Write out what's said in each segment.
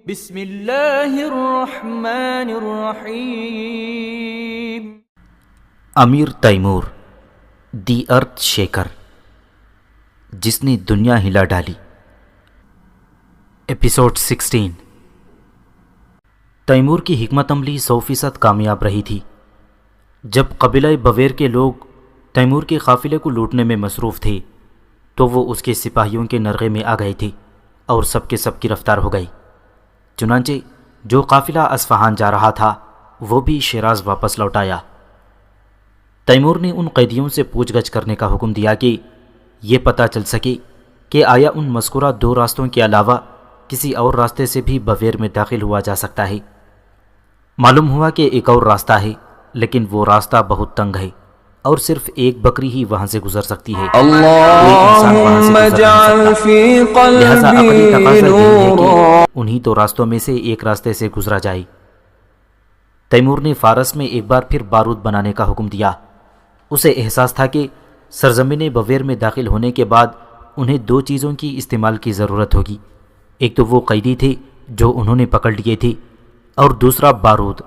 بسم اللہ الرحمن الرحیم۔ امیر تیمور، دی ارتھ شیکر، جس نے دنیا ہلا ڈالی۔ ایپیسوڈ 16۔ تیمور کی حکمت عملی 100% کامیاب رہی تھی۔ جب قبیلہ بویر کے لوگ تیمور کے قافلے کو لوٹنے میں مصروف تھے تو وہ اس کے سپاہیوں کے نرغے میں آ گئے تھے اور سب کے سب گرفتار ہو گئے۔ چنانچہ جو قافلہ اصفہان جا رہا تھا وہ بھی شیراز واپس لوٹ آیا۔ تیمور نے ان قیدیوں سے پوچھ گچھ کرنے کا حکم دیا کہ یہ پتہ چل سکے کہ آیا ان مذکورہ 2 راستوں کے علاوہ کسی اور راستے سے بھی بویر میں داخل ہوا جا سکتا ہے۔ معلوم ہوا کہ ایک اور راستہ ہے، لیکن وہ راستہ بہت تنگ ہے اور صرف ایک بکری ہی وہاں سے گزر سکتی ہے۔ اللہم اجعل فی قلبی نورا۔ انہی تو راستوں میں سے ایک راستے سے گزرا جائے۔ تیمور نے فارس میں ایک بار پھر بارود بنانے کا حکم دیا۔ اسے احساس تھا کہ سرزمین بویر میں داخل ہونے کے بعد انہیں 2 چیزوں کی استعمال کی ضرورت ہوگی، ایک تو وہ قیدی تھے جو انہوں نے پکڑ لیے تھے، اور دوسرا بارود۔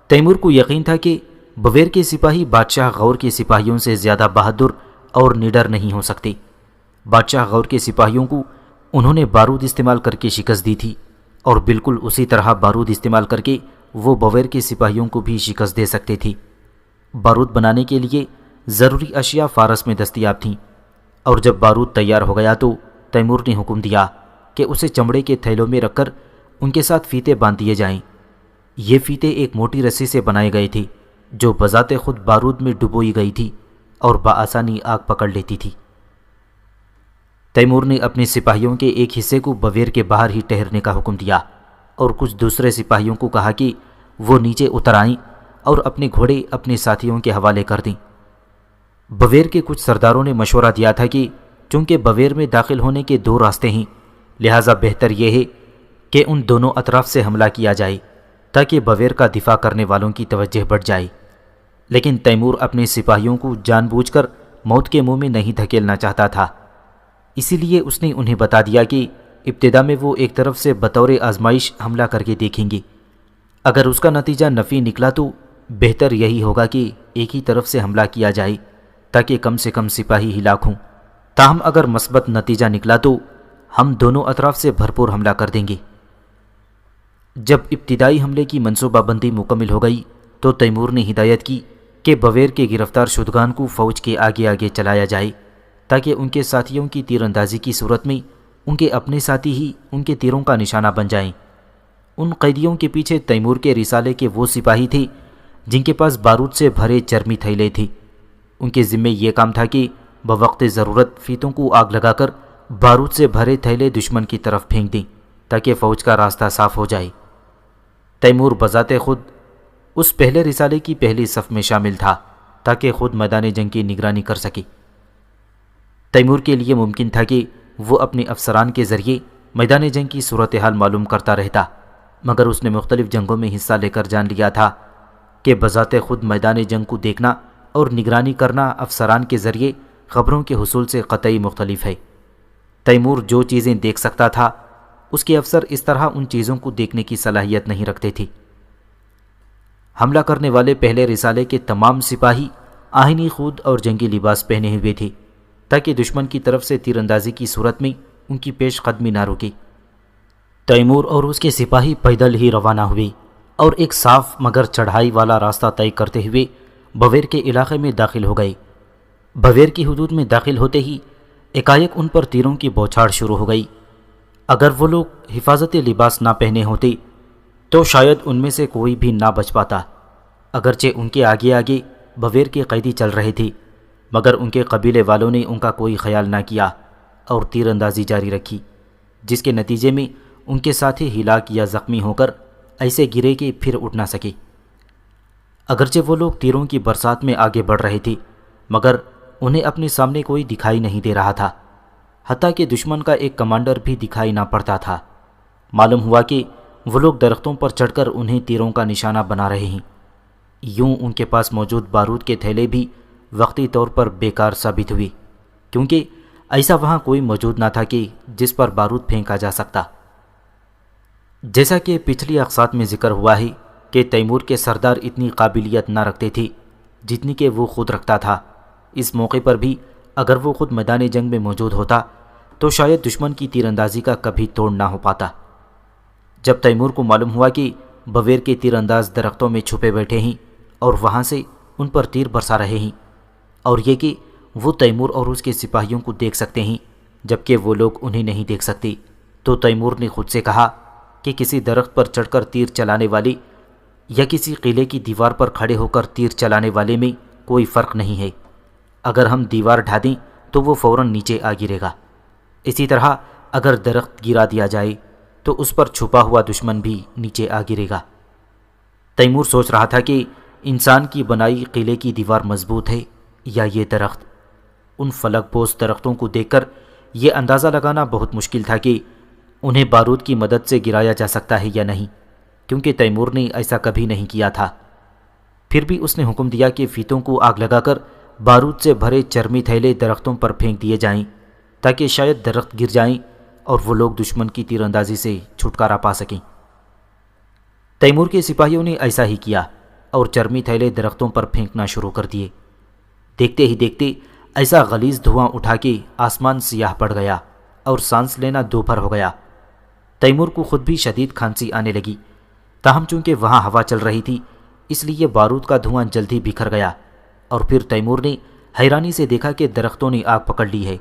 تیمور کو یقین تھا کہ بویر کے سپاہی بادشاہ غور کے سپاہیوں سے زیادہ بہادر اور نڈر نہیں ہو سکتے۔ بادشاہ غور کے سپاہیوں کو انہوں نے بارود استعمال کر کے شکست دی تھی، اور بالکل اسی طرح بارود استعمال کر کے وہ بویر کے سپاہیوں کو بھی شکست دے سکتے تھے۔ بارود بنانے کے لیے ضروری اشیاء فارس میں دستیاب تھیں، اور جب بارود تیار ہو گیا تو تیمور نے حکم دیا کہ اسے چمڑے کے تھیلوں میں رکھ کر ان کے ساتھ فیتے باندھ دیے جائیں۔ یہ فیتے ایک موٹی رسی سے بنائے گئے تھے جو بذات خود بارود میں ڈبوئی گئی تھی اور بآسانی آگ پکڑ لیتی تھی۔ تیمور نے اپنے سپاہیوں کے ایک حصے کو بویر کے باہر ہی ٹھہرنے کا حکم دیا اور کچھ دوسرے سپاہیوں کو کہا کہ وہ نیچے اتر آئیں اور اپنے گھوڑے اپنے ساتھیوں کے حوالے کر دیں۔ بویر کے کچھ سرداروں نے مشورہ دیا تھا کہ چونکہ بویر میں داخل ہونے کے 2 راستے ہیں، لہٰذا بہتر یہ ہے کہ ان دونوں اطراف سے حملہ کیا جائے تاکہ بویر کا دفاع کرنے والوں کی توجہ بڑھ جائے۔ لیکن تیمور اپنے سپاہیوں کو جان بوجھ کر موت کے منہ میں نہیں دھکیلنا چاہتا تھا، اسی لیے اس نے انہیں بتا دیا کہ ابتدا میں وہ ایک طرف سے بطور آزمائش حملہ کر کے دیکھیں گے۔ اگر اس کا نتیجہ نفی نکلا تو بہتر یہی ہوگا کہ ایک ہی طرف سے حملہ کیا جائے تاکہ کم سے کم سپاہی ہلاک ہوں۔ تاہم اگر مثبت نتیجہ نکلا تو ہم دونوں اطراف سے بھرپور حملہ کر دیں گے۔ جب ابتدائی حملے کی منصوبہ بندی مکمل ہو گئی تو تیمور نے ہدایت کی کہ بویر کے گرفتار شدگان کو فوج کے آگے آگے چلایا جائے تاکہ ان کے ساتھیوں کی تیر اندازی کی صورت میں ان کے اپنے ساتھی ہی ان کے تیروں کا نشانہ بن جائیں۔ ان قیدیوں کے پیچھے تیمور کے رسالے کے وہ سپاہی تھے جن کے پاس بارود سے بھرے چرمی تھیلے تھے۔ ان کے ذمے یہ کام تھا کہ بوقت ضرورت فیتوں کو آگ لگا کر بارود سے بھرے تھیلے دشمن کی طرف پھینک دیں تاکہ فوج کا راستہ صاف ہو جائے۔ تیمور بذات خود اس پہلے رسالے کی پہلی صف میں شامل تھا تاکہ خود میدان جنگ کی نگرانی کر سکے۔ تیمور کے لیے ممکن تھا کہ وہ اپنے افسران کے ذریعے میدان جنگ کی صورتحال معلوم کرتا رہتا، مگر اس نے مختلف جنگوں میں حصہ لے کر جان لیا تھا کہ بذات خود میدان جنگ کو دیکھنا اور نگرانی کرنا افسران کے ذریعے خبروں کے حصول سے قطعی مختلف ہے۔ تیمور جو چیزیں دیکھ سکتا تھا اس کے افسر اس طرح ان چیزوں کو دیکھنے کی صلاحیت نہیں رکھتے تھے۔ حملہ کرنے والے پہلے رسالے کے تمام سپاہی آہنی خود اور جنگی لباس پہنے ہوئے تھے تاکہ دشمن کی طرف سے تیر اندازی کی صورت میں ان کی پیش قدمی نہ رکے۔ تیمور اور اس کے سپاہی پیدل ہی روانہ ہوئے اور ایک صاف مگر چڑھائی والا راستہ طے کرتے ہوئے بویر کے علاقے میں داخل ہو گئے۔ بویر کی حدود میں داخل ہوتے ہی ایکائک ان پر تیروں کی بوچھاڑ شروع ہو گئی۔ اگر وہ لوگ حفاظتی لباس نہ پہنے ہوتے تو شاید ان میں سے کوئی بھی نہ بچ پاتا۔ اگرچہ ان کے آگے آگے بویر کے قیدی چل رہے تھے، مگر ان کے قبیلے والوں نے ان کا کوئی خیال نہ کیا اور تیر اندازی جاری رکھی، جس کے نتیجے میں ان کے ساتھی ہلاک یا زخمی ہو کر ایسے گرے کہ پھر اٹھ نہ سکے۔ اگرچہ وہ لوگ تیروں کی برسات میں آگے بڑھ رہے تھے، مگر انہیں اپنے سامنے کوئی دکھائی نہیں دے رہا تھا، حتیٰ کہ دشمن کا ایک کمانڈر بھی دکھائی نہ پڑتا تھا۔ معلوم ہوا کہ وہ لوگ درختوں پر چڑھ کر انہیں تیروں کا نشانہ بنا رہے ہیں۔ یوں ان کے پاس موجود بارود کے تھیلے بھی وقتی طور پر بیکار ثابت ہوئی، کیونکہ ایسا وہاں کوئی موجود نہ تھا کہ جس پر بارود پھینکا جا سکتا۔ جیسا کہ پچھلی اقساط میں ذکر ہوا ہے کہ تیمور کے سردار اتنی قابلیت نہ رکھتے تھے جتنی کہ وہ خود رکھتا تھا۔ اس موقع پر بھی اگر وہ خود میدان جنگ میں موجود ہوتا تو شاید دشمن کی تیر اندازی کا کبھی توڑ نہ ہو پاتا۔ جب تیمور کو معلوم ہوا کہ بویر کے تیر انداز درختوں میں چھپے بیٹھے ہیں اور وہاں سے ان پر تیر برسا رہے ہیں، اور یہ کہ وہ تیمور اور اس کے سپاہیوں کو دیکھ سکتے ہیں جبکہ وہ لوگ انہیں نہیں دیکھ سکتے، تو تیمور نے خود سے کہا کہ کسی درخت پر چڑھ کر تیر چلانے والے یا کسی قلعے کی دیوار پر کھڑے ہو کر تیر چلانے والے میں کوئی فرق نہیں ہے۔ اگر ہم دیوار ڈھا دیں تو وہ فوراً نیچے آ گرے گا، اسی طرح اگر درخت گرا دیا جائے تو اس پر چھپا ہوا دشمن بھی نیچے آ گرے گا۔ تیمور سوچ رہا تھا کہ انسان کی بنائی قلعے کی دیوار مضبوط ہے یا یہ درخت۔ ان فلک پوش درختوں کو دیکھ کر یہ اندازہ لگانا بہت مشکل تھا کہ انہیں بارود کی مدد سے گرایا جا سکتا ہے یا نہیں، کیونکہ تیمور نے ایسا کبھی نہیں کیا تھا۔ پھر بھی اس نے حکم دیا کہ فیتوں کو آگ لگا کر بارود سے بھرے چرمی تھیلے درختوں پر پھینک دیے جائیں تاکہ شاید درخت گر جائیں اور وہ لوگ دشمن کی تیر اندازی سے چھٹکارا پا سکیں۔ تیمور کے سپاہیوں نے ایسا ہی کیا اور چرمی تھیلے درختوں پر پھینکنا شروع کر دیے۔ دیکھتے ہی دیکھتے ایسا غلیظ دھواں اٹھا کہ آسمان سیاہ پڑ گیا اور سانس لینا دوپہر ہو گیا۔ تیمور کو خود بھی شدید کھانسی آنے لگی، تاہم چونکہ وہاں ہوا چل رہی تھی اس لیے بارود کا دھواں جلدی بکھر گیا، اور پھر تیمور نے حیرانی سے دیکھا کہ درختوں نے آگ پکڑ لی ہے۔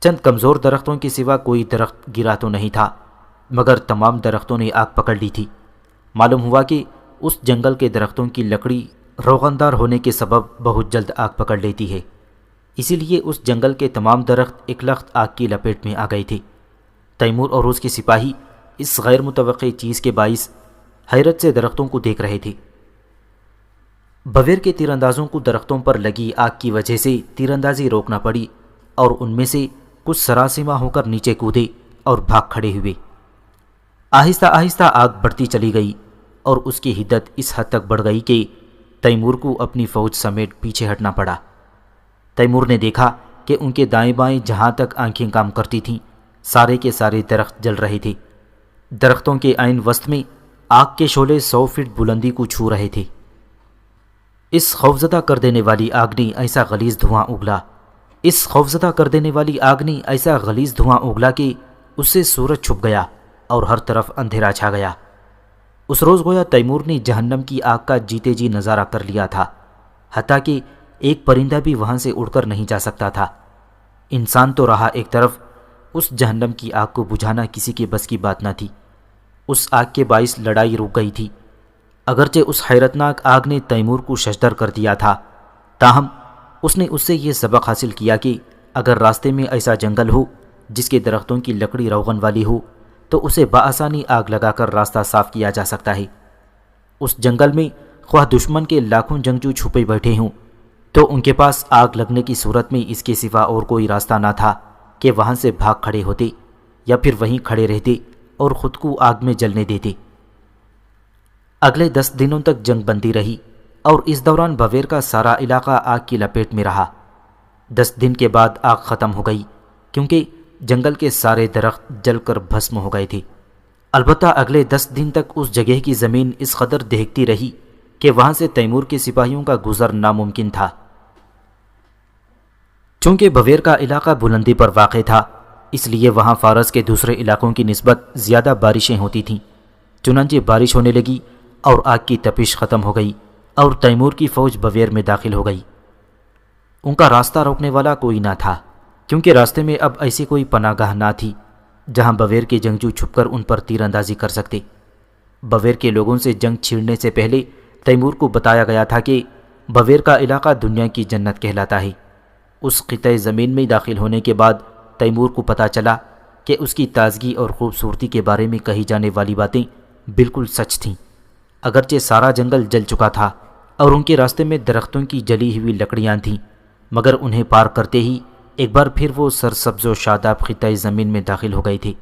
چند کمزور درختوں کے سوا کوئی درخت گرا تو نہیں تھا، مگر تمام درختوں نے آگ پکڑ لی تھی۔ معلوم ہوا کہ اس جنگل کے درختوں کی لکڑی روغندار ہونے کے سبب بہت جلد آگ پکڑ لیتی ہے، اسی لیے اس جنگل کے تمام درخت ایک لخت آگ کی لپیٹ میں آ گئے تھے۔ تیمور اور اس کے سپاہی اس غیر متوقع چیز کے باعث حیرت سے درختوں کو دیکھ رہے تھے۔ بویر کے تیر اندازوں کو درختوں پر لگی آگ کی وجہ سے تیر اندازی روکنا پڑی، اور ان میں سے کچھ سراسیمہ ہو کر نیچے کودے اور بھاگ کھڑے ہوئے۔ آہستہ آہستہ آگ بڑھتی چلی گئی اور اس کی حدت اس حد تک بڑھ گئی کہ تیمور کو اپنی فوج سمیت پیچھے ہٹنا پڑا۔ تیمور نے دیکھا کہ ان کے دائیں بائیں جہاں تک آنکھیں کام کرتی تھیں سارے کے سارے درخت جل رہے تھے۔ درختوں کے عین وسط میں آگ کے شعلے 100 فٹ بلندی کو چھو رہے تھے۔ اس خوفزدہ کر دینے والی آگ نے ایسا غلیظ دھواں اگلا کہ اس سے سورج چھپ گیا اور ہر طرف اندھیرا چھا گیا۔ اس روز گویا تیمور نے جہنم کی آگ کا جیتے جی نظارہ کر لیا تھا، حتیٰ کہ ایک پرندہ بھی وہاں سے اڑ کر نہیں جا سکتا تھا۔ انسان تو رہا ایک طرف، اس جہنم کی آگ کو بجھانا کسی کے بس کی بات نہ تھی۔ اس آگ کے باعث لڑائی رک گئی تھی۔ اگرچہ اس حیرتناک آگ نے تیمور کو ششدر کر دیا تھا، تاہم اس نے اس سے یہ سبق حاصل کیا کہ اگر راستے میں ایسا جنگل ہو جس کے درختوں کی لکڑی روغن والی ہو تو اسے بآسانی آگ لگا کر راستہ صاف کیا جا سکتا ہے۔ اس جنگل میں خواہ دشمن کے لاکھوں جنگجو چھپے بیٹھے ہوں تو ان کے پاس آگ لگنے کی صورت میں اس کے سوا اور کوئی راستہ نہ تھا کہ وہاں سے بھاگ کھڑے ہوتے یا پھر وہیں کھڑے رہتے اور خود کو آگ میں جلنے دیتے۔ اگلے 10 دنوں تک جنگ بندی رہی اور اس دوران بویر کا سارا علاقہ آگ کی لپیٹ میں رہا۔ 10 دن کے بعد آگ ختم ہو گئی کیونکہ جنگل کے سارے درخت جل کر بھسم ہو گئے تھے۔ البتہ اگلے 10 دن تک اس جگہ کی زمین اس قدر دہکتی رہی کہ وہاں سے تیمور کے سپاہیوں کا گزر ناممکن تھا۔ چونکہ بویر کا علاقہ بلندی پر واقع تھا اس لیے وہاں فارس کے دوسرے علاقوں کی نسبت زیادہ بارشیں ہوتی تھیں۔ چنانچہ بارش ہونے لگی اور آگ کی تپش ختم ہو گئی اور تیمور کی فوج بویر میں داخل ہو گئی۔ ان کا راستہ روکنے والا کوئی نہ تھا کیونکہ راستے میں اب ایسی کوئی پناہ گاہ نہ تھی جہاں بویر کے جنگجو چھپ کر ان پر تیر اندازی کر سکتے۔ بویر کے لوگوں سے جنگ چھڑنے سے پہلے تیمور کو بتایا گیا تھا کہ بویر کا علاقہ دنیا کی جنت کہلاتا ہے۔ اس خطۂ زمین میں داخل ہونے کے بعد تیمور کو پتہ چلا کہ اس کی تازگی اور خوبصورتی کے بارے میں کہی جانے والی باتیں بالکل سچ تھیں۔ اگرچہ سارا جنگل جل چکا تھا اور ان کے راستے میں درختوں کی جلی ہوئی لکڑیاں تھیں، مگر انہیں پار کرتے ہی ایک بار پھر وہ سرسبز و شاداب خطۂ زمین میں داخل ہو گئے تھے۔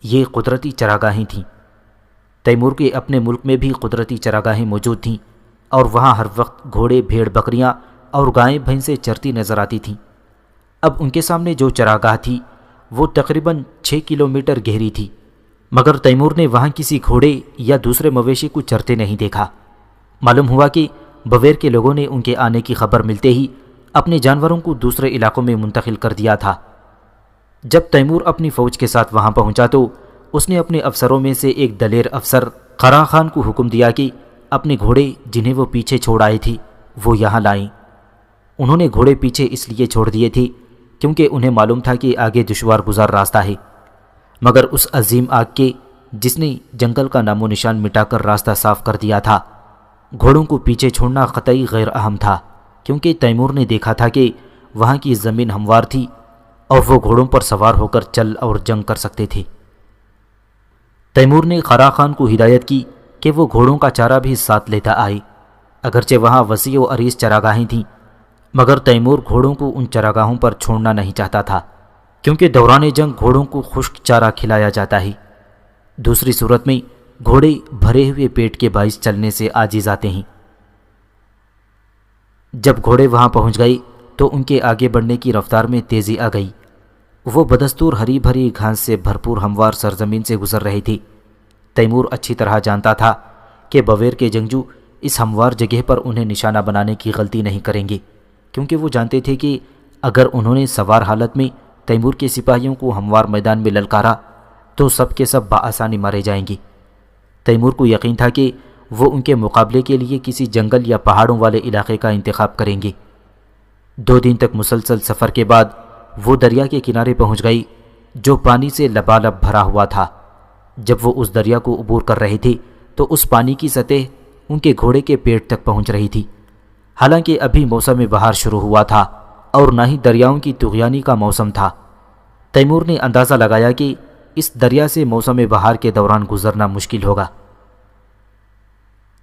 یہ قدرتی چراگاہیں تھیں۔ تیمور کے اپنے ملک میں بھی قدرتی چراگاہیں موجود تھیں اور وہاں ہر وقت گھوڑے، بھیڑ، بکریاں اور گائیں بھینسیں چرتی نظر آتی تھیں۔ اب ان کے سامنے جو چراگاہ تھی وہ تقریباً 6 کلومیٹر گہری تھی۔ مگر تیمور نے وہاں کسی گھوڑے یا دوسرے مویشی کو چرتے نہیں دیکھا۔ معلوم ہوا کہ بویر کے لوگوں نے ان کے آنے کی خبر ملتے ہی اپنے جانوروں کو دوسرے علاقوں میں منتقل کر دیا تھا۔ جب تیمور اپنی فوج کے ساتھ وہاں پہنچا تو اس نے اپنے افسروں میں سے ایک دلیر افسر قرا خان کو حکم دیا کہ اپنے گھوڑے جنہیں وہ پیچھے چھوڑ آئے تھی وہ یہاں لائیں۔ انہوں نے گھوڑے پیچھے اس لیے چھوڑ دیے تھے کیونکہ انہیں معلوم تھا کہ آگے دشوار گزار راستہ ہے، مگر اس عظیم آگ کے جس نے جنگل کا نام و نشان مٹا کر راستہ صاف کر دیا تھا، گھوڑوں کو پیچھے چھوڑنا قطعی غیر اہم تھا، کیونکہ تیمور نے دیکھا تھا کہ وہاں کی زمین ہموار تھی اور وہ گھوڑوں پر سوار ہو کر چل اور جنگ کر سکتے تھے۔ تیمور نے قرا خان کو ہدایت کی کہ وہ گھوڑوں کا چارہ بھی ساتھ لیتا آئے۔ اگرچہ وہاں وسیع و عریض چراگاہیں تھیں، مگر تیمور گھوڑوں کو ان چراگاہوں پر چھوڑنا نہیں چاہتا تھا، کیونکہ دوران جنگ گھوڑوں کو خشک چارہ کھلایا جاتا ہے۔ دوسری صورت میں گھوڑے بھرے ہوئے پیٹ کے باعث چلنے سے عاجز آتے ہیں۔ جب گھوڑے وہاں پہنچ گئے تو ان کے آگے بڑھنے کی رفتار میں تیزی آ گئی۔ وہ بدستور ہری بھری گھاس سے بھرپور ہموار سرزمین سے گزر رہے تھے۔ تیمور اچھی طرح جانتا تھا کہ بویر کے جنگجو اس ہموار جگہ پر انہیں نشانہ بنانے کی غلطی نہیں کریں گے، کیونکہ وہ جانتے تھے کہ اگر انہوں نے سوار حالت میں تیمور کے سپاہیوں کو ہموار میدان میں للکارا تو سب کے سب بآسانی مارے جائیں گے۔ تیمور کو یقین تھا کہ وہ ان کے مقابلے کے لیے کسی جنگل یا پہاڑوں والے علاقے کا انتخاب کریں گے۔ 2 دن تک مسلسل سفر کے بعد وہ دریا کے کنارے پہنچ گئی جو پانی سے لبالب بھرا ہوا تھا۔ جب وہ اس دریا کو عبور کر رہے تھے تو اس پانی کی سطح ان کے گھوڑے کے پیٹ تک پہنچ رہی تھی۔ حالانکہ ابھی موسم بہار شروع ہوا تھا اور نہ ہی دریاؤں کی طغیانی کا موسم تھا۔ تیمور نے اندازہ لگایا کہ اس دریا سے موسم بہار کے دوران گزرنا مشکل ہوگا۔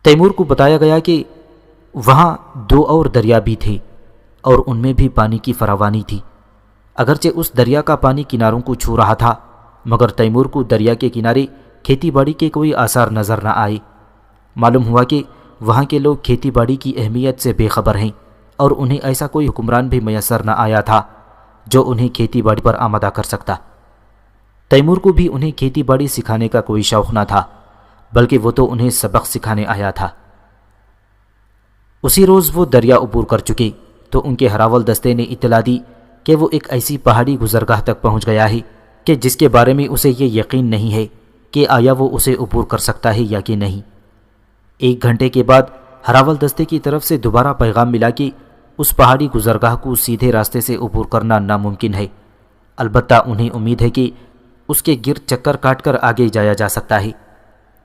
تیمور کو بتایا گیا کہ وہاں 2 اور دریا بھی تھے اور ان میں بھی پانی کی فراوانی تھی۔ اگرچہ اس دریا کا پانی کناروں کو چھو رہا تھا، مگر تیمور کو دریا کے کنارے کھیتی باڑی کے کوئی آثار نظر نہ آئے۔ معلوم ہوا کہ وہاں کے لوگ کھیتی باڑی کی اہمیت سے بے خبر ہیں اور انہیں ایسا کوئی حکمران بھی میسر نہ آیا تھا جو انہیں کھیتی باڑی پر آمادہ کر سکتا۔ تیمور کو بھی انہیں کھیتی باڑی سکھانے کا کوئی شوق نہ تھا، بلکہ وہ تو انہیں سبق سکھانے آیا تھا۔ اسی روز وہ دریا عبور کر چکے تو ان کے ہراول دستے نے اطلاع دی کہ وہ ایک ایسی پہاڑی گزرگاہ تک پہنچ گیا ہے کہ جس کے بارے میں اسے یہ یقین نہیں ہے کہ آیا وہ اسے عبور کر سکتا ہے یا کہ نہیں۔ 1 گھنٹے کے بعد ہراول دستے کی طرف سے دوبارہ پیغام ملا کہ اس پہاڑی گزرگاہ کو سیدھے راستے سے عبور کرنا ناممکن ہے، البتہ انہیں امید ہے کہ اس کے گرد چکر کاٹ کر آگے جایا جا سکتا ہے۔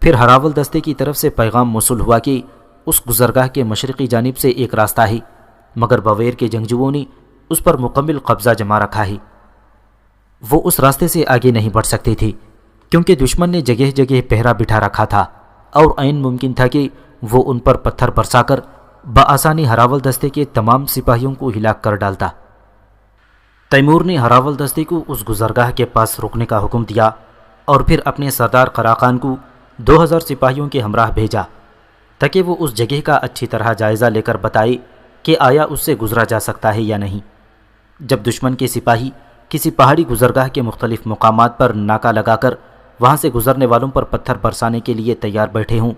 پھر ہراول دستے کی طرف سے پیغام موصول ہوا کہ اس گزرگاہ کے مشرقی جانب سے ایک راستہ ہے، مگر بویر کے جنگجوؤں نے اس پر مکمل قبضہ جما رکھا ہے۔ وہ اس راستے سے آگے نہیں بڑھ سکتے تھے کیونکہ دشمن نے جگہ جگہ پہرا بٹھا رکھا تھا اور عین ممکن تھا کہ وہ ان پر پتھر برسا کر بآسانی ہراول دستے کے تمام سپاہیوں کو ہلاک کر ڈالتا۔ تیمور نے ہراول دستے کو اس گزرگاہ کے پاس رکنے کا حکم دیا اور پھر اپنے سردار قرا خان کو 2000 سپاہیوں کے ہمراہ بھیجا تاکہ وہ اس جگہ کا اچھی طرح جائزہ لے کر بتائے کہ آیا اس سے گزرا جا سکتا ہے یا نہیں۔ جب دشمن کے سپاہی کسی پہاڑی گزرگاہ کے مختلف مقامات پر ناکہ لگا کر وہاں سے گزرنے والوں پر پتھر برسانے کے لیے تیار بیٹھے ہوں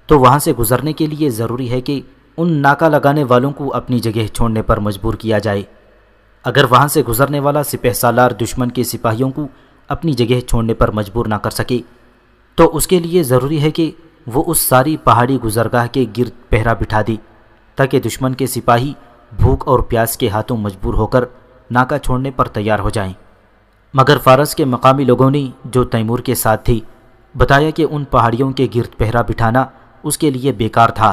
تو وہاں سے گزرنے کے لیے ضروری ہے کہ ان ناکہ لگانے والوں کو اپنی جگہ چھوڑنے پر مجبور کیا جائے۔ اگر وہاں سے گزرنے والا سپہ سالار دشمن کے سپاہیوں کو اپنی جگہ چھوڑنے پر مجبور نہ کر سکے تو اس کے لیے ضروری ہے کہ وہ اس ساری پہاڑی گزرگاہ کے گرد پہرا بٹھا دے تاکہ دشمن کے سپاہی بھوک اور پیاس کے ہاتھوں مجبور ہو کر ناکہ چھوڑنے پر تیار ہو جائیں۔ مگر فارس کے مقامی لوگوں نے جو تیمور کے ساتھ تھی بتایا کہ ان پہاڑیوں کے گرد پہرا بٹھانا اس کے لیے بیکار تھا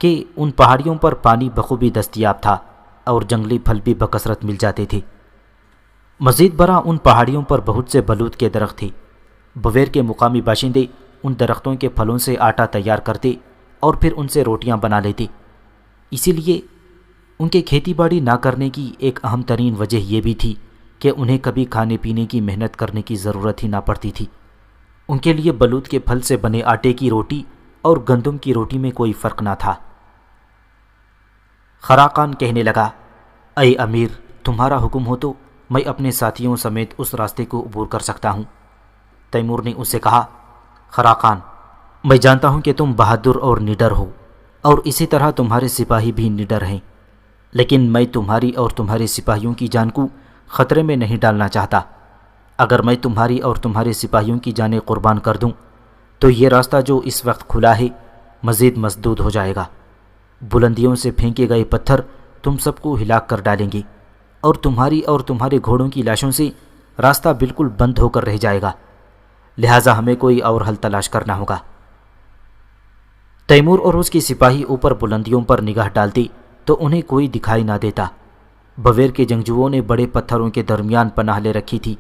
کہ ان پہاڑیوں پر پانی بخوبی دستیاب تھا اور جنگلی پھل بھی بکثرت مل جاتے تھے۔ مزید برآں ان پہاڑیوں پر بہت سے بلوط کے درخت تھے۔ بویر کے مقامی باشندے ان درختوں کے پھلوں سے آٹا تیار کرتے اور پھر ان سے روٹیاں بنا لیتے۔ اسی لیے ان کے کھیتی باڑی نہ کرنے کی ایک اہم ترین وجہ یہ بھی تھی کہ انہیں کبھی کھانے پینے کی محنت کرنے کی ضرورت ہی نہ پڑتی تھی۔ ان کے لیے بلوط کے پھل سے بنے آٹے کی روٹی اور گندم کی روٹی میں کوئی فرق نہ تھا۔ قرا خان کہنے لگا، اے امیر، تمہارا حکم ہو تو میں اپنے ساتھیوں سمیت اس راستے کو عبور کر سکتا ہوں۔ تیمور نے اس سے کہا، خراقان، میں جانتا ہوں کہ تم بہادر اور نڈر ہو، اور اسی طرح تمہارے سپاہی بھی نڈر ہیں، لیکن میں تمہاری اور تمہارے سپاہیوں کی جان کو خطرے میں نہیں ڈالنا چاہتا۔ اگر میں تمہاری اور تمہارے سپاہیوں کی جانیں قربان کر دوں تو یہ راستہ جو اس وقت کھلا ہے مزید مسدود ہو جائے گا۔ بلندیوں سے پھینکے گئے پتھر تم سب کو ہلاک کر ڈالیں گے، اور تمہاری اور تمہارے گھوڑوں کی لاشوں سے راستہ بالکل بند ہو کر رہ جائے گا، لہٰذا ہمیں کوئی اور حل تلاش کرنا ہوگا۔ تیمور اور اس کے سپاہی اوپر بلندیوں پر نگاہ ڈالتے تو انہیں کوئی دکھائی نہ دیتا۔ بویر کے جنگجوؤں نے بڑے پتھروں کے درمیان پناہ لے رکھی تھی،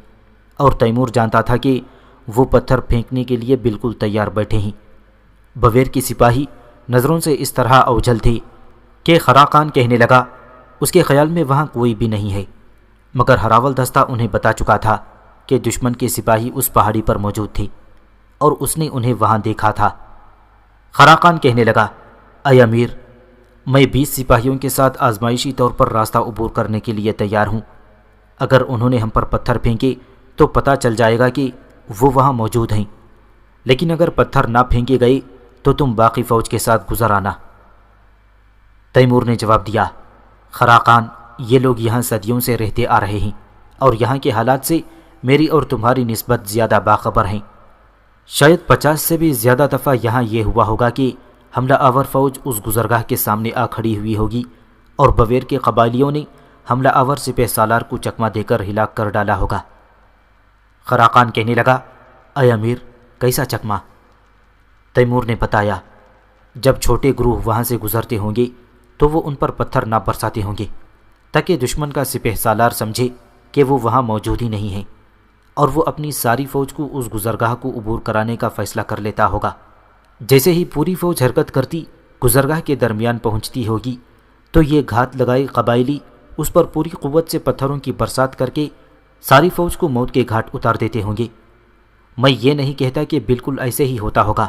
اور تیمور جانتا تھا کہ وہ پتھر پھینکنے کے لیے بالکل تیار بیٹھے ہیں۔ بویر کے سپاہی نظروں سے اس طرح اوجھل تھے کہ خراقان کہنے لگا، اس کے خیال میں وہاں کوئی بھی نہیں ہے، مگر ہراول دستہ انہیں بتا چکا تھا کہ دشمن کے سپاہی اس پہاڑی پر موجود تھے، اور اس نے انہیں وہاں دیکھا تھا۔ خراقان کہنے لگا، اے امیر، میں 20 سپاہیوں کے ساتھ آزمائشی طور پر راستہ عبور کرنے کے لیے تیار ہوں۔ اگر انہوں نے ہم پر پتھر پھینکے تو پتہ چل جائے گا کہ وہ وہاں موجود ہیں، لیکن اگر پتھر نہ پھینکے گئے تو تم باقی فوج کے ساتھ گزر آنا۔ تیمور نے جواب دیا، خراقان، یہ لوگ یہاں صدیوں سے رہتے آ رہے ہیں، اور یہاں کے حالات سے میری اور تمہاری نسبت زیادہ باخبر ہیں۔ شاید 50 سے بھی زیادہ دفعہ یہاں یہ ہوا ہوگا کہ حملہ آور فوج اس گزرگاہ کے سامنے آ کھڑی ہوئی ہوگی، اور بویر کے قبائلیوں نے حملہ آور سپہ سالار کو چکما دے کر ہلاک کر ڈالا ہوگا۔ خراقان کہنے لگا، اے امیر، کیسا چکما؟ تیمور نے بتایا، جب چھوٹے گروہ وہاں سے گزرتے ہوں گے تو وہ ان پر پتھر نہ برساتے ہوں گے، تاکہ دشمن کا سپہ سالار سمجھے کہ وہ وہاں موجود ہی نہیں ہیں، اور وہ اپنی ساری فوج کو اس گزرگاہ کو عبور کرانے کا فیصلہ کر لیتا ہوگا۔ جیسے ہی پوری فوج حرکت کرتی گزرگاہ کے درمیان پہنچتی ہوگی تو یہ گھات لگائے قبائلی اس پر پوری قوت سے پتھروں کی برسات کر کے ساری فوج کو موت کے گھاٹ اتار دیتے ہوں گے۔ میں یہ نہیں کہتا کہ بالکل ایسے ہی ہوتا ہوگا،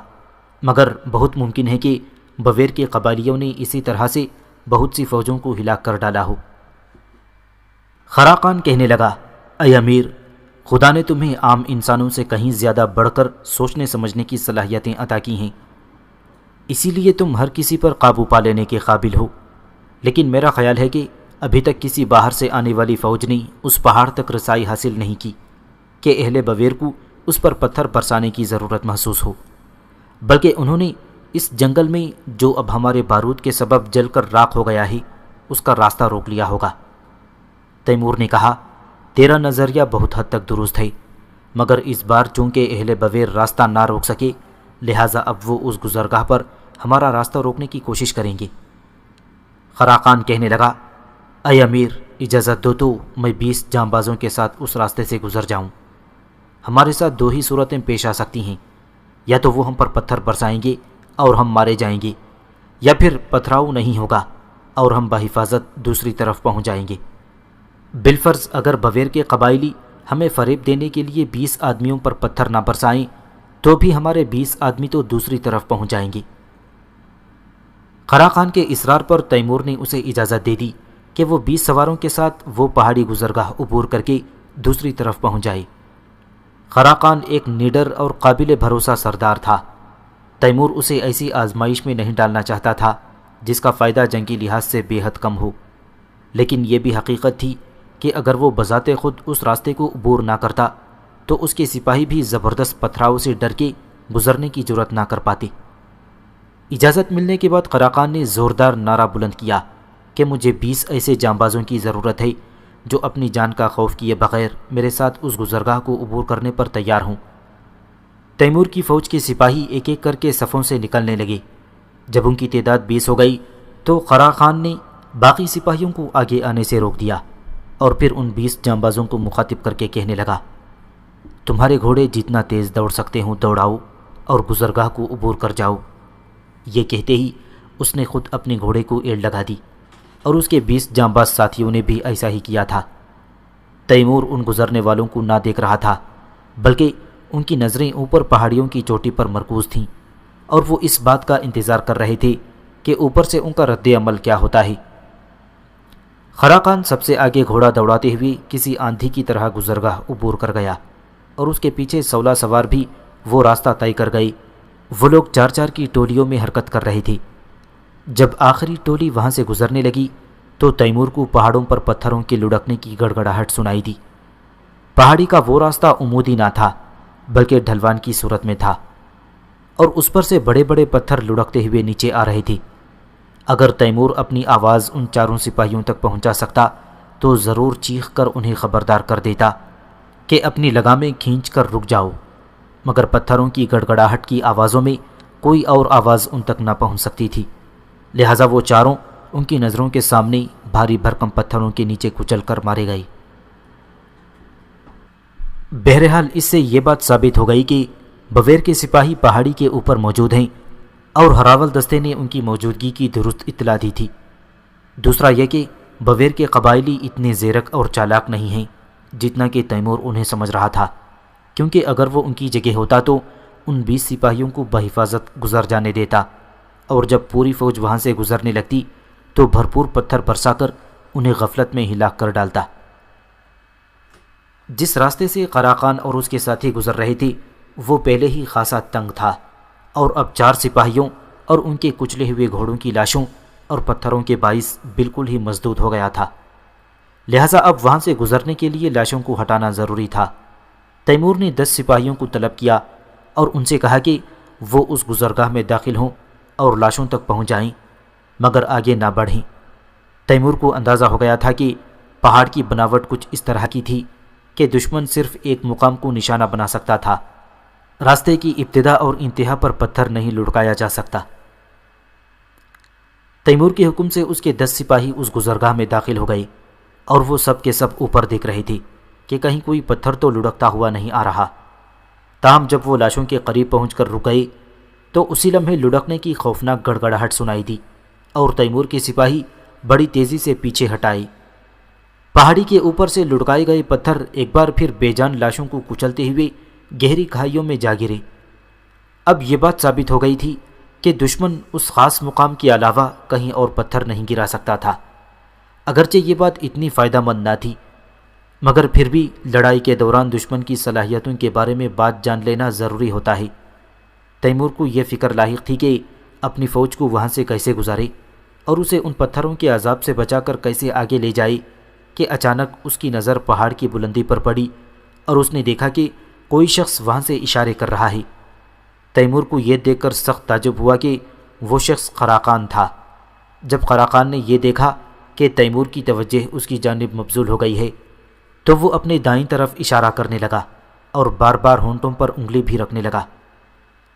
مگر بہت ممکن ہے کہ بویر کے قبائلیوں نے اسی طرح سے بہت سی فوجوں کو ہلاک کر ڈالا ہو۔ خراقان کہنے لگا، اے امیر، خدا نے تمہیں عام انسانوں سے کہیں زیادہ بڑھ کر سوچنے سمجھنے کی صلاحیتیں عطا کی ہیں، اسی لیے تم ہر کسی پر قابو پا لینے کے قابل ہو، لیکن میرا خیال ہے کہ ابھی تک کسی باہر سے آنے والی فوج نے اس پہاڑ تک رسائی حاصل نہیں کی کہ اہل بویر کو اس پر پتھر برسانے کی ضرورت محسوس ہو، بلکہ انہوں نے اس جنگل میں جو اب ہمارے بارود کے سبب جل کر راکھ ہو گیا ہے اس کا راستہ روک لیا ہوگا۔ تیمور نے کہا، تیرا نظریہ بہت حد تک درست ہے، مگر اس بار چونکہ اہل بویر راستہ نہ روک سکے لہٰذا اب وہ اس گزرگاہ پر ہمارا راستہ روکنے کی کوشش کریں گے۔ خراقان کہنے لگا، اے امیر، اجازت دو تو میں 20 جانبازوں کے ساتھ اس راستے سے گزر جاؤں۔ ہمارے ساتھ دو ہی صورتیں پیش آ سکتی ہیں، یا تو وہ ہم پر پتھر برسائیں گے اور ہم مارے جائیں گے، یا پھر پتھراؤ نہیں ہوگا اور ہم بحفاظت دوسری طرف پہنچ جائیں گے۔ بالفرض اگر بویر کے قبائلی ہمیں فریب دینے کے لیے 20 آدمیوں پر پتھر نہ برسائیں تو بھی ہمارے 20 آدمی تو دوسری طرف پہنچ جائیں گے۔ خراقان کے اصرار پر تیمور نے اسے اجازت دے دی کہ وہ 20 سواروں کے ساتھ وہ پہاڑی گزرگاہ عبور کر کے دوسری طرف پہنچ جائے۔ خراقان ایک نڈر اور قابل بھروسہ سردار تھا۔ تیمور اسے ایسی آزمائش میں نہیں ڈالنا چاہتا تھا جس کا فائدہ جنگی لحاظ سے بے حد کم ہو، لیکن یہ بھی حقیقت تھی کہ اگر وہ بذات خود اس راستے کو عبور نہ کرتا تو اس کے سپاہی بھی زبردست پتھراؤ سے ڈر کے گزرنے کی جرت نہ کر پاتے۔ اجازت ملنے کے بعد خراقان نے زوردار نعرہ بلند کیا کہ مجھے 20 ایسے جانبازوں کی ضرورت ہے جو اپنی جان کا خوف کیے بغیر میرے ساتھ اس گزرگاہ کو عبور کرنے پر تیار ہوں۔ تیمور کی فوج کے سپاہی ایک ایک کر کے صفوں سے نکلنے لگے۔ جب ان کی تعداد 20 ہو گئی تو خراقان نے باقی سپاہیوں کو آگے آنے سے روک دیا اور پھر ان 20 جانبازوں کو مخاطب کر کے کہنے لگا، تمہارے گھوڑے جتنا تیز دوڑ سکتے ہوں دوڑاؤ اور گزرگاہ کو عبور کر جاؤ۔ یہ کہتے ہی اس نے خود اپنے گھوڑے کو ایڑ لگا دی اور اس کے 20 جانباز ساتھیوں نے بھی ایسا ہی کیا تھا۔ تیمور ان گزرنے والوں کو نہ دیکھ رہا تھا، بلکہ ان کی نظریں اوپر پہاڑیوں کی چوٹی پر مرکوز تھیں، اور وہ اس بات کا انتظار کر رہے تھے کہ اوپر سے ان کا رد عمل کیا ہوتا ہے۔ خراقان سب سے آگے گھوڑا دوڑاتے ہوئے کسی آندھی کی طرح گزرگاہ عبور کر گیا۔ اور اس کے پیچھے 16 سوار بھی وہ راستہ طے کر گئے۔ وہ لوگ 4 کی ٹولیوں میں حرکت کر رہے تھے۔ جب آخری ٹولی وہاں سے گزرنے لگی تو تیمور کو پہاڑوں پر پتھروں کے لڑکنے کی گڑگڑاہٹ سنائی دی۔ پہاڑی کا وہ راستہ عمودی نہ تھا بلکہ ڈھلوان کی صورت میں تھا، اور اس پر سے بڑے بڑے پتھر لڑکتے ہوئے نیچے آ رہے تھے۔ اگر تیمور اپنی آواز ان 4 سپاہیوں تک پہنچا سکتا تو ضرور چیخ کر انہیں خبردار کر دیتا کہ اپنی لگامیں کھینچ کر رک جاؤ، مگر پتھروں کی گڑگڑاہٹ کی آوازوں میں کوئی اور آواز ان تک نہ پہنچ سکتی تھی، لہٰذا وہ 4 ان کی نظروں کے سامنے بھاری بھرکم پتھروں کے نیچے کچل کر مارے گئے۔ بہرحال اس سے یہ بات ثابت ہو گئی کہ بویر کے سپاہی پہاڑی کے اوپر موجود ہیں اور ہراول دستے نے ان کی موجودگی کی درست اطلاع دی تھی۔ دوسرا یہ کہ بویر کے قبائلی اتنے زیرک اور چالاک نہیں ہیں جتنا کہ تیمور انہیں سمجھ رہا تھا، کیونکہ اگر وہ ان کی جگہ ہوتا تو ان 20 سپاہیوں کو بحفاظت گزر جانے دیتا، اور جب پوری فوج وہاں سے گزرنے لگتی تو بھرپور پتھر برسا کر انہیں غفلت میں ہلاک کر ڈالتا۔ جس راستے سے قراقان اور اس کے ساتھی گزر رہے تھے وہ پہلے ہی خاصا تنگ تھا، اور اب 4 سپاہیوں اور ان کے کچلے ہوئے گھوڑوں کی لاشوں اور پتھروں کے باعث بالکل ہی مسدود ہو گیا تھا، لہٰذا اب وہاں سے گزرنے کے لیے لاشوں کو ہٹانا ضروری تھا۔ تیمور نے 10 سپاہیوں کو طلب کیا اور ان سے کہا کہ وہ اس گزرگاہ میں داخل ہوں اور لاشوں تک پہنچ جائیں، مگر آگے نہ بڑھیں۔ تیمور کو اندازہ ہو گیا تھا کہ پہاڑ کی بناوٹ کچھ اس طرح کی تھی کہ دشمن صرف ایک مقام کو نشانہ بنا سکتا تھا، راستے کی ابتدا اور انتہا پر پتھر نہیں لڑکایا جا سکتا۔ تیمور کے حکم سے اس کے 10 سپاہی اس گزرگاہ میں داخل ہو گئے، اور وہ سب کے سب اوپر دیکھ رہے تھے کہ کہیں کوئی پتھر تو لڑکتا ہوا نہیں آ رہا۔ تاہم جب وہ لاشوں کے قریب پہنچ کر رک گئے تو اسی لمحے لڑکنے کی خوفناک گڑگڑاہٹ سنائی دی، اور تیمور کے سپاہی بڑی تیزی سے پیچھے ہٹائے۔ پہاڑی کے اوپر سے لڑکائے گئے پتھر ایک بار پھر بے جان لاشوں کو کچلتے ہوئے گہری کھائیوں میں جا گرے۔ اب یہ بات ثابت ہو گئی تھی کہ دشمن اس خاص مقام کے علاوہ کہیں اور پتھر نہیں گرا سکتا تھا۔ اگرچہ یہ بات اتنی فائدہ مند نہ تھی، مگر پھر بھی لڑائی کے دوران دشمن کی صلاحیتوں کے بارے میں بات جان لینا ضروری ہوتا ہے۔ تیمور کو یہ فکر لاحق تھی کہ اپنی فوج کو وہاں سے کیسے گزارے اور اسے ان پتھروں کے عذاب سے بچا کر کیسے آگے لے جائے کہ اچانک اس کی نظر پہاڑ کی بلندی پر پڑی اور اس نے دیکھا کہ کوئی شخص وہاں سے اشارے کر رہا ہے۔ تیمور کو یہ دیکھ کر سخت تعجب ہوا کہ وہ شخص قراقان تھا۔ جب قراقان نے یہ دیکھا کہ تیمور کی توجہ اس کی جانب مبذول ہو گئی ہے تو وہ اپنے دائیں طرف اشارہ کرنے لگا اور بار بار ہونٹوں پر انگلی بھی رکھنے لگا۔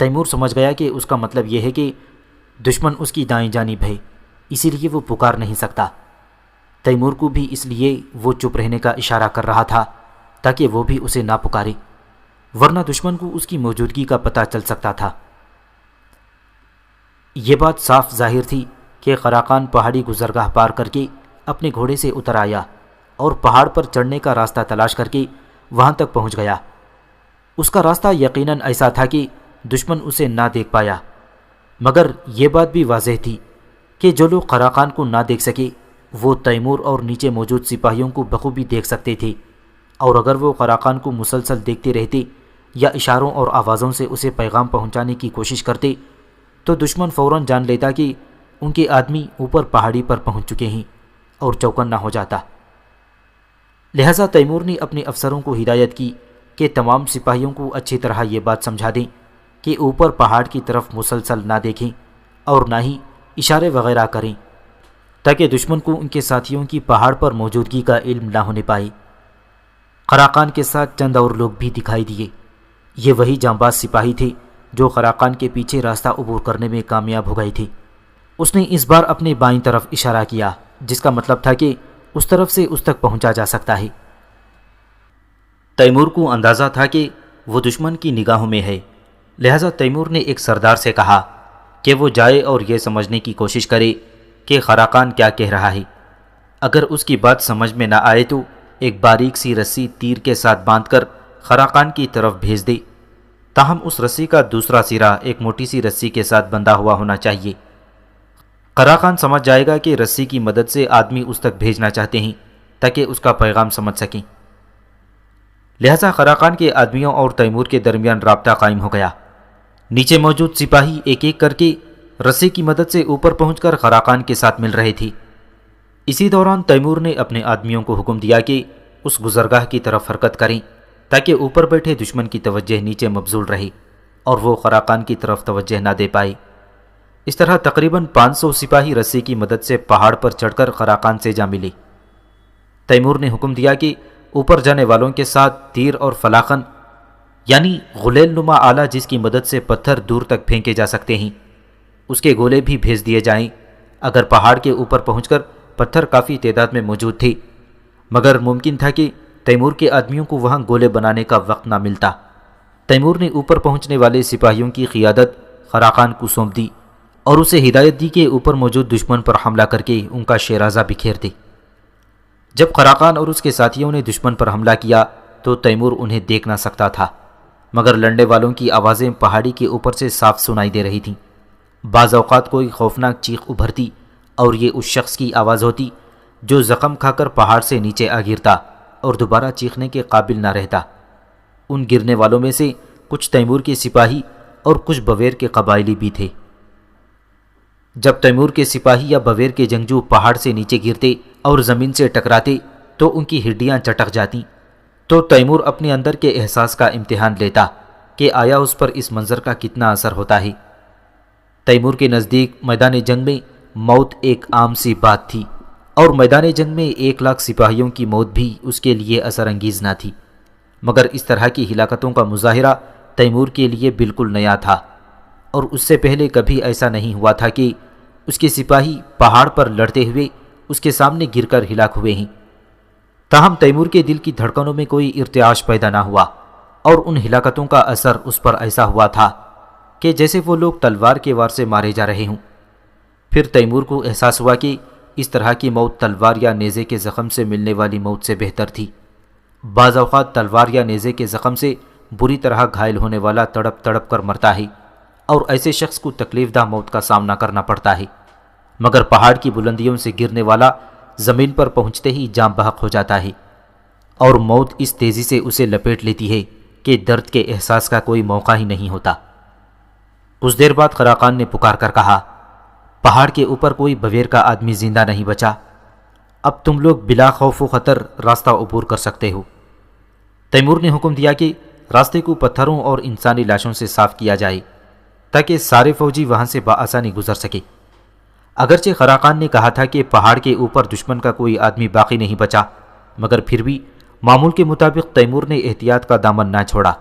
تیمور سمجھ گیا کہ اس کا مطلب یہ ہے کہ دشمن اس کی دائیں جانب ہے، اسی لیے وہ پکار نہیں سکتا۔ تیمور کو بھی اس لیے وہ چپ رہنے کا اشارہ کر رہا تھا تاکہ وہ بھی اسے نہ پکارے، ورنہ دشمن کو اس کی موجودگی کا پتہ چل سکتا تھا۔ یہ بات صاف ظاہر تھی کہ قراقان پہاڑی گزرگاہ پار کر کے اپنے گھوڑے سے اتر آیا اور پہاڑ پر چڑھنے کا راستہ تلاش کر کے وہاں تک پہنچ گیا۔ اس کا راستہ یقیناً ایسا تھا کہ دشمن اسے نہ دیکھ پایا، مگر یہ بات بھی واضح تھی کہ جو لوگ قراقان کو نہ دیکھ سکے وہ تیمور اور نیچے موجود سپاہیوں کو بخوبی دیکھ سکتے تھے، اور اگر وہ قراقان کو مسلسل دیکھتے رہتے یا اشاروں اور آوازوں سے اسے پیغام پہنچانے کی کوشش کرتے تو دشمن فوراً جان لیتا کہ ان کے آدمی اوپر پہاڑی پر پہنچ چکے ہیں اور چوکن نہ ہو جاتا۔ لہذا تیمور نے اپنے افسروں کو ہدایت کی کہ تمام سپاہیوں کو اچھی طرح یہ بات سمجھا دیں کہ اوپر پہاڑ کی طرف مسلسل نہ دیکھیں اور نہ ہی اشارے وغیرہ کریں، تاکہ دشمن کو ان کے ساتھیوں کی پہاڑ پر موجودگی کا علم نہ ہونے پائے۔ قراقان کے ساتھ چند اور لوگ بھی دکھائی دیے۔ یہ وہی جانباز سپاہی تھے جو قراقان کے پیچھے راستہ عبور کرنے میں کامیاب ہو گئے تھے۔ اس نے اس بار اپنے بائیں طرف اشارہ کیا، جس کا مطلب تھا کہ اس طرف سے اس تک پہنچا جا سکتا ہے۔ تیمور کو اندازہ تھا کہ وہ دشمن کی نگاہوں میں ہے، لہذا تیمور نے ایک سردار سے کہا کہ وہ جائے اور یہ سمجھنے کی کوشش کرے کہ قراقان کیا کہہ رہا ہے۔ اگر اس کی بات سمجھ میں نہ آئے تو ایک باریک سی رسی تیر کے ساتھ باندھ کر قراقان کی طرف بھیج دے، تاہم اس رسی کا دوسرا سرا ایک موٹی سی رسی کے ساتھ بندھا ہوا ہونا چاہیے۔ قراقان سمجھ جائے گا کہ رسی کی مدد سے آدمی اس تک بھیجنا چاہتے ہیں تاکہ اس کا پیغام سمجھ سکیں۔ لہذا خراقان کے آدمیوں اور تیمور کے درمیان رابطہ قائم ہو گیا۔ نیچے موجود سپاہی ایک ایک کر کے رسی کی مدد سے اوپر پہنچ کر خراقان کے ساتھ مل رہے تھے۔ اسی دوران تیمور نے اپنے آدمیوں کو حکم دیا کہ اس گزرگاہ کی طرف حرکت کریں تاکہ اوپر بیٹھے دشمن کی توجہ نیچے مبذول رہے اور وہ خراقان کی طرف توجہ نہ دے پائے۔ اس طرح تقریباً 500 سپاہی رسی کی مدد سے پہاڑ پر چڑھ کر خراقان سے جا ملے۔ تیمور نے حکم دیا کہ اوپر جانے والوں کے ساتھ تیر اور فلاخن یعنی غلیل نما آلہ جس کی مدد سے پتھر دور تک پھینکے جا سکتے ہیں، اس کے گولے بھی بھیج دیے جائیں۔ اگر پہاڑ کے اوپر پہنچ کر پتھر کافی تعداد میں موجود تھے، مگر ممکن تھا کہ تیمور کے آدمیوں کو وہاں گولے بنانے کا وقت نہ ملتا۔ تیمور نے اوپر پہنچنے والے سپاہیوں کی قیادت خراقان کو سونپ دی اور اسے ہدایت دی کہ اوپر موجود دشمن پر حملہ کر کے ان کا شیرازہ بکھیر دے۔ جب خراقان اور اس کے ساتھیوں نے دشمن پر حملہ کیا تو تیمور انہیں دیکھ نہ سکتا تھا، مگر لڑنے والوں کی آوازیں پہاڑی کے اوپر سے صاف سنائی دے رہی تھیں۔ بعض اوقات کوئی خوفناک چیخ ابھرتی اور یہ اس شخص کی آواز ہوتی جو زخم کھا کر پہاڑ سے نیچے آ گرتا اور دوبارہ چیخنے کے قابل نہ رہتا۔ ان گرنے والوں میں سے کچھ تیمور کے سپاہی اور کچھ بویر کے قبائلی بھی تھے۔ جب تیمور کے سپاہی یا بویر کے جنگجو پہاڑ سے نیچے گرتے اور زمین سے ٹکراتے تو ان کی ہڈیاں چٹک جاتی، تو تیمور اپنے اندر کے احساس کا امتحان لیتا کہ آیا اس پر اس منظر کا کتنا اثر ہوتا ہے۔ تیمور کے نزدیک میدان جنگ میں موت ایک عام سی بات تھی، اور میدان جنگ میں 1,00,000 سپاہیوں کی موت بھی اس کے لیے اثر انگیز نہ تھی، مگر اس طرح کی ہلاکتوں کا مظاہرہ تیمور کے لیے بالکل نیا تھا، اور اس سے پہلے کبھی ایسا نہیں ہوا تھا کہ اس کے سپاہی پہاڑ پر لڑتے ہوئے اس کے سامنے گر کر ہلاک ہوئے ہیں۔ تاہم تیمور کے دل کی دھڑکنوں میں کوئی ارتعاش پیدا نہ ہوا، اور ان ہلاکتوں کا اثر اس پر ایسا ہوا تھا کہ جیسے وہ لوگ تلوار کے وار سے مارے جا رہے ہوں۔ پھر تیمور کو احساس ہوا کہ اس طرح کی موت تلوار یا نیزے کے زخم سے ملنے والی موت سے بہتر تھی۔ بعض اوقات تلوار یا نیزے کے زخم سے بری طرح گھائل ہونے والا تڑپ تڑپ کر مرتا ہے، اور ایسے شخص کو تکلیف دہ موت کا سامنا کرنا پڑتا ہے، مگر پہاڑ کی بلندیوں سے گرنے والا زمین پر پہنچتے ہی جاں بحق ہو جاتا ہے، اور موت اس تیزی سے اسے لپیٹ لیتی ہے کہ درد کے احساس کا کوئی موقع ہی نہیں ہوتا۔ کچھ دیر بعد خراقان نے پکار کر کہا، پہاڑ کے اوپر کوئی بویر کا آدمی زندہ نہیں بچا، اب تم لوگ بلا خوف و خطر راستہ عبور کر سکتے ہو۔ تیمور نے حکم دیا کہ راستے کو پتھروں اور انسانی لاشوں سے صاف کیا جائے تاکہ سارے فوجی وہاں سے بآسانی گزر سکے۔ اگرچہ خراقان نے کہا تھا کہ پہاڑ کے اوپر دشمن کا کوئی آدمی باقی نہیں بچا، مگر پھر بھی معمول کے مطابق تیمور نے احتیاط کا دامن نہ چھوڑا۔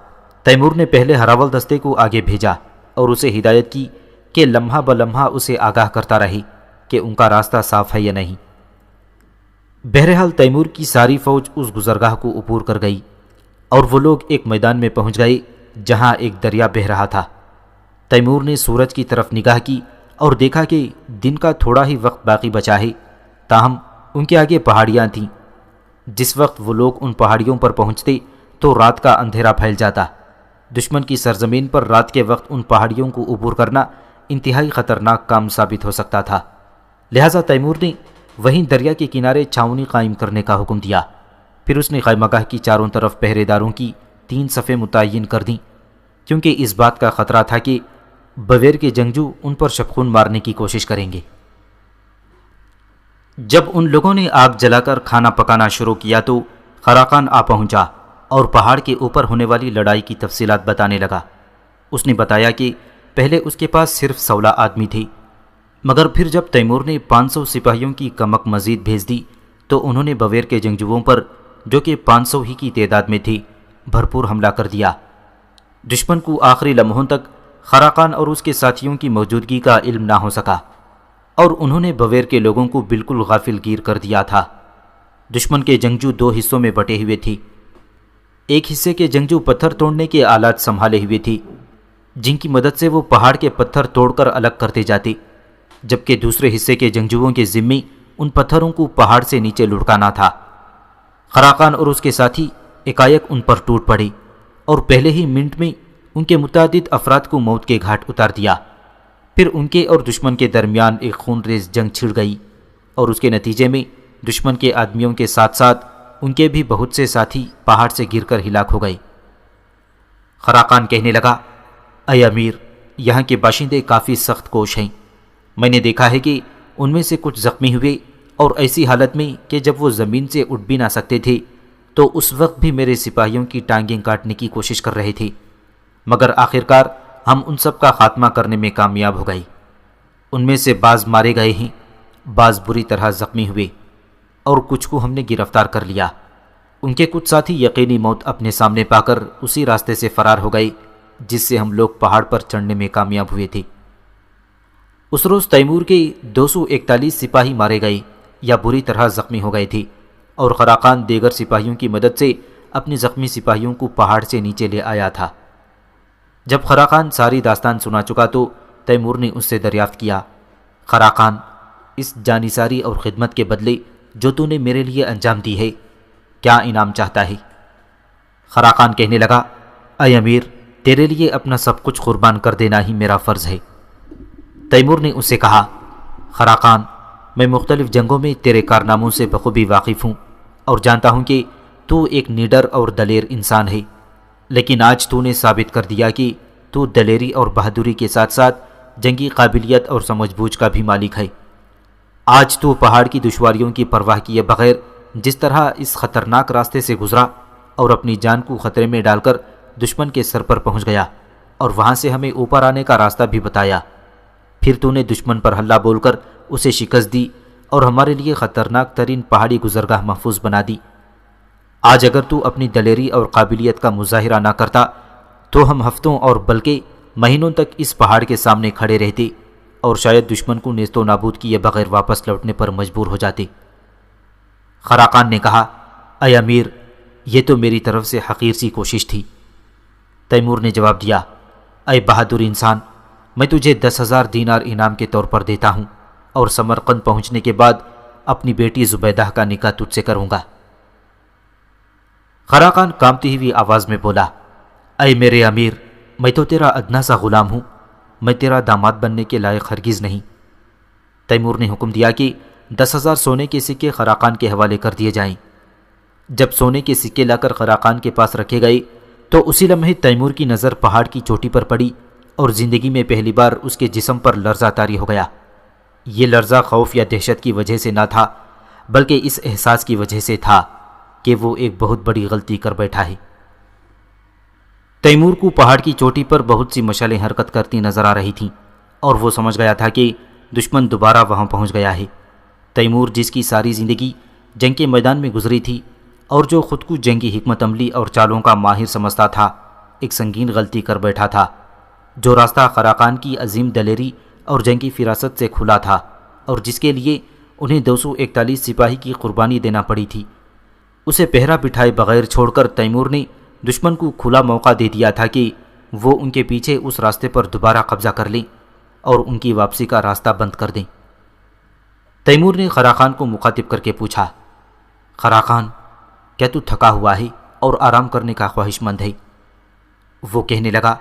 تیمور نے پہلے ہراول دستے کو آگے بھیجا اور اسے ہدایت کی کہ لمحہ بلمحہ اسے آگاہ کرتا رہے کہ ان کا راستہ صاف ہے یا نہیں۔ بہرحال تیمور کی ساری فوج اس گزرگاہ کو عبور کر گئی، اور وہ لوگ ایک میدان میں پہنچ گئے جہاں ایک دریا بہہ رہا تھا۔ تیمور نے سورج کی طرف نگاہ کی اور دیکھا کہ دن کا تھوڑا ہی وقت باقی بچا ہے، تاہم ان کے آگے پہاڑیاں تھیں۔ جس وقت وہ لوگ ان پہاڑیوں پر پہنچتے تو رات کا اندھیرا پھیل جاتا۔ دشمن کی سرزمین پر رات کے وقت ان پہاڑیوں کو عبور کرنا انتہائی خطرناک کام ثابت ہو سکتا تھا، لہذا تیمور نے وہیں دریا کے کنارے چھاؤنی قائم کرنے کا حکم دیا۔ پھر اس نے خیمہ گاہ کی چاروں طرف پہرے داروں کی 3 صفیں متعین کر دیں، کیونکہ اس بات کا خطرہ تھا کہ بویر کے جنگجو ان پر شبخون مارنے کی کوشش کریں گے۔ جب ان لوگوں نے آگ جلا کر کھانا پکانا شروع کیا تو خراقان آ پہنچا اور پہاڑ کے اوپر ہونے والی لڑائی کی تفصیلات بتانے لگا۔ اس نے بتایا کہ پہلے اس کے پاس صرف 16 آدمی تھے، مگر پھر جب تیمور نے 500 سپاہیوں کی کمک مزید بھیج دی تو انہوں نے بویر کے جنگجوؤں پر، جو کہ 500 ہی کی تعداد میں تھے، بھرپور حملہ کر دیا۔ دشمن کو آخری لمحوں تک خراقان اور اس کے ساتھیوں کی موجودگی کا علم نہ ہو سکا، اور انہوں نے بویر کے لوگوں کو بالکل غافل گیر کر دیا تھا۔ دشمن کے جنگجو 2 حصوں میں بٹے ہوئے تھے۔ ایک حصے کے جنگجو پتھر توڑنے کے آلات سنبھالے ہوئے تھے، جن کی مدد سے وہ پہاڑ کے پتھر توڑ کر الگ کرتے جاتے، جبکہ دوسرے حصے کے جنگجوؤں کے ذمے ان پتھروں کو پہاڑ سے نیچے لڑکانا تھا۔ خراقان اور اس کے ساتھی ایکائک ان پر ٹوٹ پڑے اور پہلے ہی منٹ میں ان کے متعدد افراد کو موت کے گھاٹ اتار دیا۔ پھر ان کے اور دشمن کے درمیان ایک خون ریز جنگ چھڑ گئی، اور اس کے نتیجے میں دشمن کے آدمیوں کے ساتھ ساتھ ان کے بھی بہت سے ساتھی پہاڑ سے گر کر ہلاک ہو گئے۔ خراقان کہنے لگا، اے امیر، یہاں کے باشندے کافی سخت کوش ہیں۔ میں نے دیکھا ہے کہ ان میں سے کچھ زخمی ہوئے، اور ایسی حالت میں کہ جب وہ زمین سے اٹھ بھی نہ سکتے تھے تو اس وقت بھی میرے سپاہیوں کی ٹانگیں کاٹنے کی کوشش کر رہے تھے، مگر آخرکار ہم ان سب کا خاتمہ کرنے میں کامیاب ہو گئے۔ ان میں سے بعض مارے گئے ہیں، بعض بری طرح زخمی ہوئے، اور کچھ کو ہم نے گرفتار کر لیا۔ ان کے کچھ ساتھی یقینی موت اپنے سامنے پا کر اسی راستے سے فرار ہو گئے جس سے ہم لوگ پہاڑ پر چڑھنے میں کامیاب ہوئے تھے۔ اس روز تیمور کے 241 سپاہی مارے گئے یا بری طرح زخمی ہو گئے تھے، اور خراقان دیگر سپاہیوں کی مدد سے اپنے زخمی سپاہیوں کو پہاڑ سے نیچے لے آیا تھا۔ جب خراقان ساری داستان سنا چکا تو تیمور نے اس سے دریافت کیا، خراقان، اس جانثاری اور خدمت کے بدلے جو تو نے میرے لیے انجام دی ہے، کیا انعام چاہتا ہے؟ خراقان کہنے لگا، اے امیر، تیرے لیے اپنا سب کچھ قربان کر دینا ہی میرا فرض ہے۔ تیمور نے اس سے کہا، خراقان، میں مختلف جنگوں میں تیرے کارناموں سے بخوبی واقف ہوں اور جانتا ہوں کہ تو ایک نڈر اور دلیر انسان ہے، لیکن آج تو نے ثابت کر دیا کہ تو دلیری اور بہادری کے ساتھ ساتھ جنگی قابلیت اور سمجھ بوجھ کا بھی مالک ہے۔ آج تو پہاڑ کی دشواریوں کی پرواہ کیے بغیر جس طرح اس خطرناک راستے سے گزرا اور اپنی جان کو خطرے میں ڈال کر دشمن کے سر پر پہنچ گیا اور وہاں سے ہمیں اوپر آنے کا راستہ بھی بتایا، پھر تو نے دشمن پر حملہ بول کر اسے شکست دی اور ہمارے لیے خطرناک ترین پہاڑی گزرگاہ محفوظ بنا دی۔ آج اگر تو اپنی دلیری اور قابلیت کا مظاہرہ نہ کرتا تو ہم ہفتوں اور بلکہ مہینوں تک اس پہاڑ کے سامنے کھڑے رہتے اور شاید دشمن کو نیست و نابود کیے بغیر واپس لوٹنے پر مجبور ہو جاتے۔ خراقان نے کہا، اے امیر، یہ تو میری طرف سے حقیر سی کوشش تھی۔ تیمور نے جواب دیا، اے بہادر انسان، میں تجھے 10,000 دینار انعام کے طور پر دیتا ہوں اور سمرقند پہنچنے کے بعد اپنی بیٹی زبیدہ کا نکاح تجھ سے کروں گا۔ خراقان کانپتی ہوئی آواز میں بولا، اے میرے امیر، میں تو تیرا ادنا سا غلام ہوں، میں تیرا داماد بننے کے لائق ہرگز نہیں۔ تیمور نے حکم دیا کہ 10,000 سونے کے سکے خراقان کے حوالے کر دیے جائیں۔ جب سونے کے سکے لا کر خراقان کے پاس رکھے گئے تو اسی لمحے تیمور کی نظر پہاڑ کی چوٹی پر پڑی اور زندگی میں پہلی بار اس کے جسم پر لرزہ طاری ہو گیا۔ یہ لرزہ خوف یا دہشت کی وجہ سے نہ تھا، بلکہ اس احساس کی وجہ سے تھا کہ وہ ایک بہت بڑی غلطی کر بیٹھا ہے۔ تیمور کو پہاڑ کی چوٹی پر بہت سی مشالیں حرکت کرتی نظر آ رہی تھیں اور وہ سمجھ گیا تھا کہ دشمن دوبارہ وہاں پہنچ گیا ہے۔ تیمور، جس کی ساری زندگی جنگ کے میدان میں گزری تھی اور جو خود کو جنگی حکمت عملی اور چالوں کا ماہر سمجھتا تھا، ایک سنگین غلطی کر بیٹھا تھا۔ جو راستہ خراقان کی عظیم دلیری اور جنگی فراست سے کھلا تھا اور جس کے لیے انہیں 241 سپاہی کی قربانی دینا پڑی تھی، اسے پہرا بٹھائے بغیر چھوڑ کر تیمور نے دشمن کو کھلا موقع دے دیا تھا کہ وہ ان کے پیچھے اس راستے پر دوبارہ قبضہ کر لیں اور ان کی واپسی کا راستہ بند کر دیں۔ تیمور نے خراقان کو مخاطب کر کے پوچھا، خراقان، کیا تو تھکا ہوا ہے اور آرام کرنے کا خواہش مند ہے؟ وہ کہنے لگا،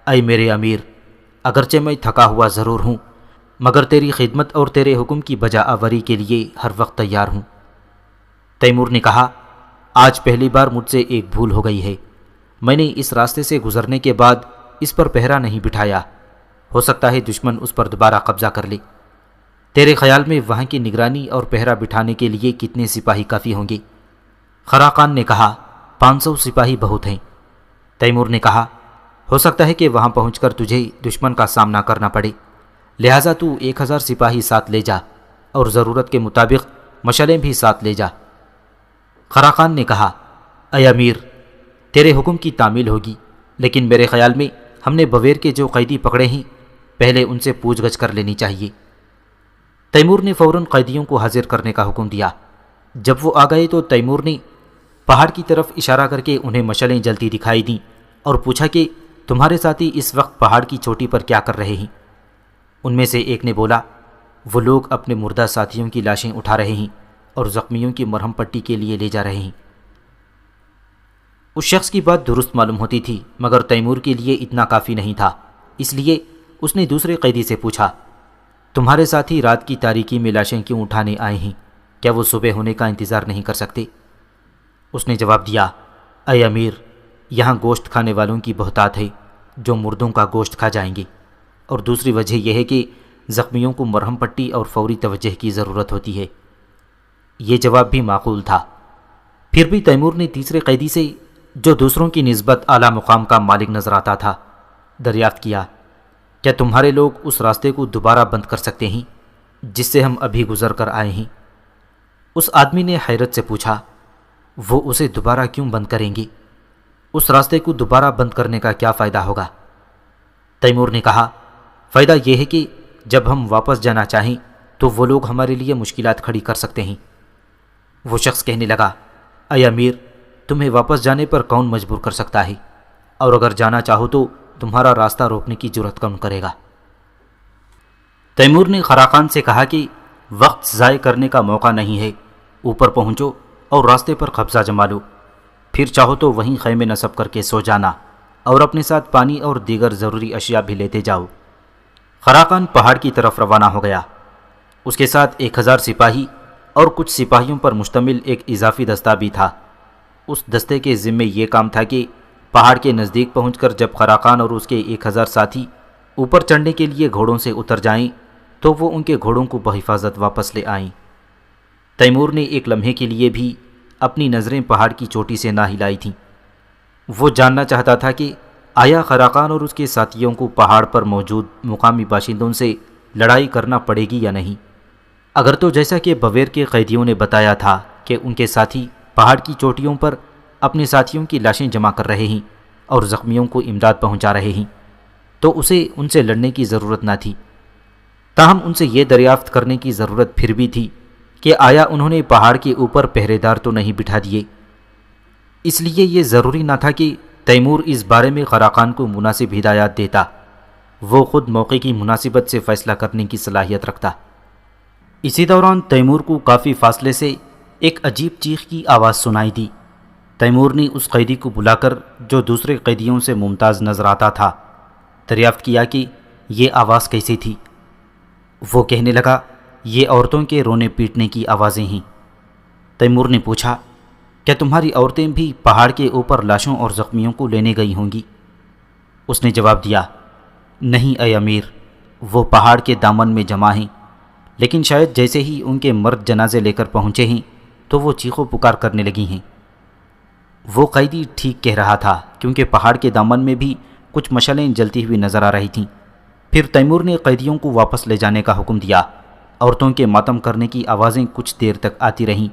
اے میرے امیر، اگرچہ میں تھکا ہوا ضرور ہوں مگر تیری خدمت اور تیرے حکم کی بجا آوری کے لیے ہر وقت تیار ہوں۔ تیمور نے کہا، آج پہلی بار مجھ سے ایک بھول ہو گئی ہے، میں نے اس راستے سے گزرنے کے بعد اس پر پہرا نہیں بٹھایا، ہو سکتا ہے دشمن اس پر دوبارہ قبضہ کر لے۔ تیرے خیال میں وہاں کی نگرانی اور پہرا بٹھانے کے لیے کتنے سپاہی کافی ہوں گے؟ خراقان نے کہا، 500 سپاہی بہت ہیں۔ تیمور نے کہا، ہو سکتا ہے کہ وہاں پہنچ کر تجھے دشمن کا سامنا کرنا پڑے، لہٰذا تو 1000 سپاہی ساتھ لے جا اور ضرورت کے مطابق مشعلیں بھی ساتھ لے جا۔ خراقان نے کہا، اے امیر، تیرے حکم کی تعمیل ہوگی، لیکن میرے خیال میں ہم نے بویر کے جو قیدی پکڑے ہیں پہلے ان سے پوچھ گچھ کر لینی چاہیے۔ تیمور نے فوراً قیدیوں کو حاضر کرنے کا حکم دیا۔ جب وہ آ گئے تو تیمور نے پہاڑ کی طرف اشارہ کر کے انہیں مشعلیں جلتی دکھائی دیں اور پوچھا کہ تمہارے ساتھی اس وقت پہاڑ کی چوٹی پر کیا کر رہے ہیں؟ ان میں سے ایک نے بولا، وہ لوگ اپنے مردہ ساتھیوں کی لاشیں اٹھا رہے ہیں اور زخمیوں کی مرہم پٹی کے لیے لے جا رہے ہیں۔ اس شخص کی بات درست معلوم ہوتی تھی مگر تیمور کے لیے اتنا کافی نہیں تھا، اس لیے اس نے دوسرے قیدی سے پوچھا، تمہارے ساتھی رات کی تاریکی میں لاشیں کیوں اٹھانے آئے ہیں؟ کیا وہ صبح ہونے کا انتظار نہیں کر سکتے؟ اس نے جواب دیا، اے امیر، یہاں گوشت کھانے والوں کی بہتات ہے جو مردوں کا گوشت کھا جائیں گے، اور دوسری وجہ یہ ہے کہ زخمیوں کو مرہم پٹی اور فوری توجہ کی ضرورت ہوتی ہے۔ یہ جواب بھی معقول تھا۔ پھر بھی تیمور نے تیسرے قیدی سے، جو دوسروں کی نسبت اعلیٰ مقام کا مالک نظر آتا تھا، دریافت کیا، کیا تمہارے لوگ اس راستے کو دوبارہ بند کر سکتے ہیں جس سے ہم ابھی گزر کر آئے ہیں؟ اس آدمی نے حیرت سے پوچھا، وہ اسے دوبارہ کیوں بند کریں گے؟ اس راستے کو دوبارہ بند کرنے کا کیا فائدہ ہوگا؟ تیمور نے کہا، فائدہ یہ ہے کہ جب ہم واپس جانا چاہیں تو وہ لوگ ہمارے لیے مشکلات کھڑی کر سکتے ہیں۔ وہ شخص کہنے لگا، اے امیر، تمہیں واپس جانے پر کون مجبور کر سکتا ہے؟ اور اگر جانا چاہو تو تمہارا راستہ روکنے کی جرات کون کرے گا؟ تیمور نے خراقان سے کہا کہ وقت ضائع کرنے کا موقع نہیں ہے، اوپر پہنچو اور راستے پر قبضہ جما لو، پھر چاہو تو وہیں خیمے نصب کر کے سو جانا اور اپنے ساتھ پانی اور دیگر ضروری اشیاء بھی لیتے جاؤ۔ خراقان پہاڑ کی طرف روانہ ہو گیا۔ اس کے ساتھ 1000 سپاہی اور کچھ سپاہیوں پر مشتمل ایک اضافی دستہ بھی تھا۔ اس دستے کے ذمے یہ کام تھا کہ پہاڑ کے نزدیک پہنچ کر جب خراقان اور اس کے 1000 ساتھی اوپر چڑھنے کے لیے گھوڑوں سے اتر جائیں تو وہ ان کے گھوڑوں کو بحفاظت واپس لے آئیں۔ تیمور نے ایک لمحے کے لیے بھی اپنی نظریں پہاڑ کی چوٹی سے نہ ہلائی تھیں۔ وہ جاننا چاہتا تھا کہ آیا خراقان اور اس کے ساتھیوں کو پہاڑ پر موجود مقامی باشندوں سے لڑائی کرنا پڑے گی یا نہیں۔ اگر تو جیسا کہ بویر کے قیدیوں نے بتایا تھا کہ ان کے ساتھی پہاڑ کی چوٹیوں پر اپنے ساتھیوں کی لاشیں جمع کر رہے ہیں اور زخمیوں کو امداد پہنچا رہے ہیں، تو اسے ان سے لڑنے کی ضرورت نہ تھی۔ تاہم ان سے یہ دریافت کرنے کی ضرورت پھر بھی تھی کہ آیا انہوں نے پہاڑ کے اوپر پہرے دار تو نہیں بٹھا دیے۔ اس لیے یہ ضروری نہ تھا کہ تیمور اس بارے میں خراقان کو مناسب ہدایات دیتا، وہ خود موقع کی مناسبت سے فیصلہ کرنے کی صلاحیت رکھتا۔ اسی دوران تیمور کو کافی فاصلے سے ایک عجیب چیخ کی آواز سنائی دی۔ تیمور نے اس قیدی کو بلا کر، جو دوسرے قیدیوں سے ممتاز نظر آتا تھا، دریافت کیا کہ یہ آواز کیسی تھی۔ وہ کہنے لگا، یہ عورتوں کے رونے پیٹنے کی آوازیں ہیں۔ تیمور نے پوچھا، کیا تمہاری عورتیں بھی پہاڑ کے اوپر لاشوں اور زخمیوں کو لینے گئی ہوں گی؟ اس نے جواب دیا، نہیں اے امیر، وہ پہاڑ کے دامن میں جمع ہیں، لیکن شاید جیسے ہی ان کے مرد جنازے لے کر پہنچے ہیں تو وہ چیخو پکار کرنے لگی ہیں۔ وہ قیدی ٹھیک کہہ رہا تھا، کیونکہ پہاڑ کے دامن میں بھی کچھ مشعلیں جلتی ہوئی نظر آ رہی تھیں۔ پھر تیمور نے قیدیوں کو واپس لے جانے کا حکم دیا۔ عورتوں کے ماتم کرنے کی آوازیں کچھ دیر تک آتی رہیں،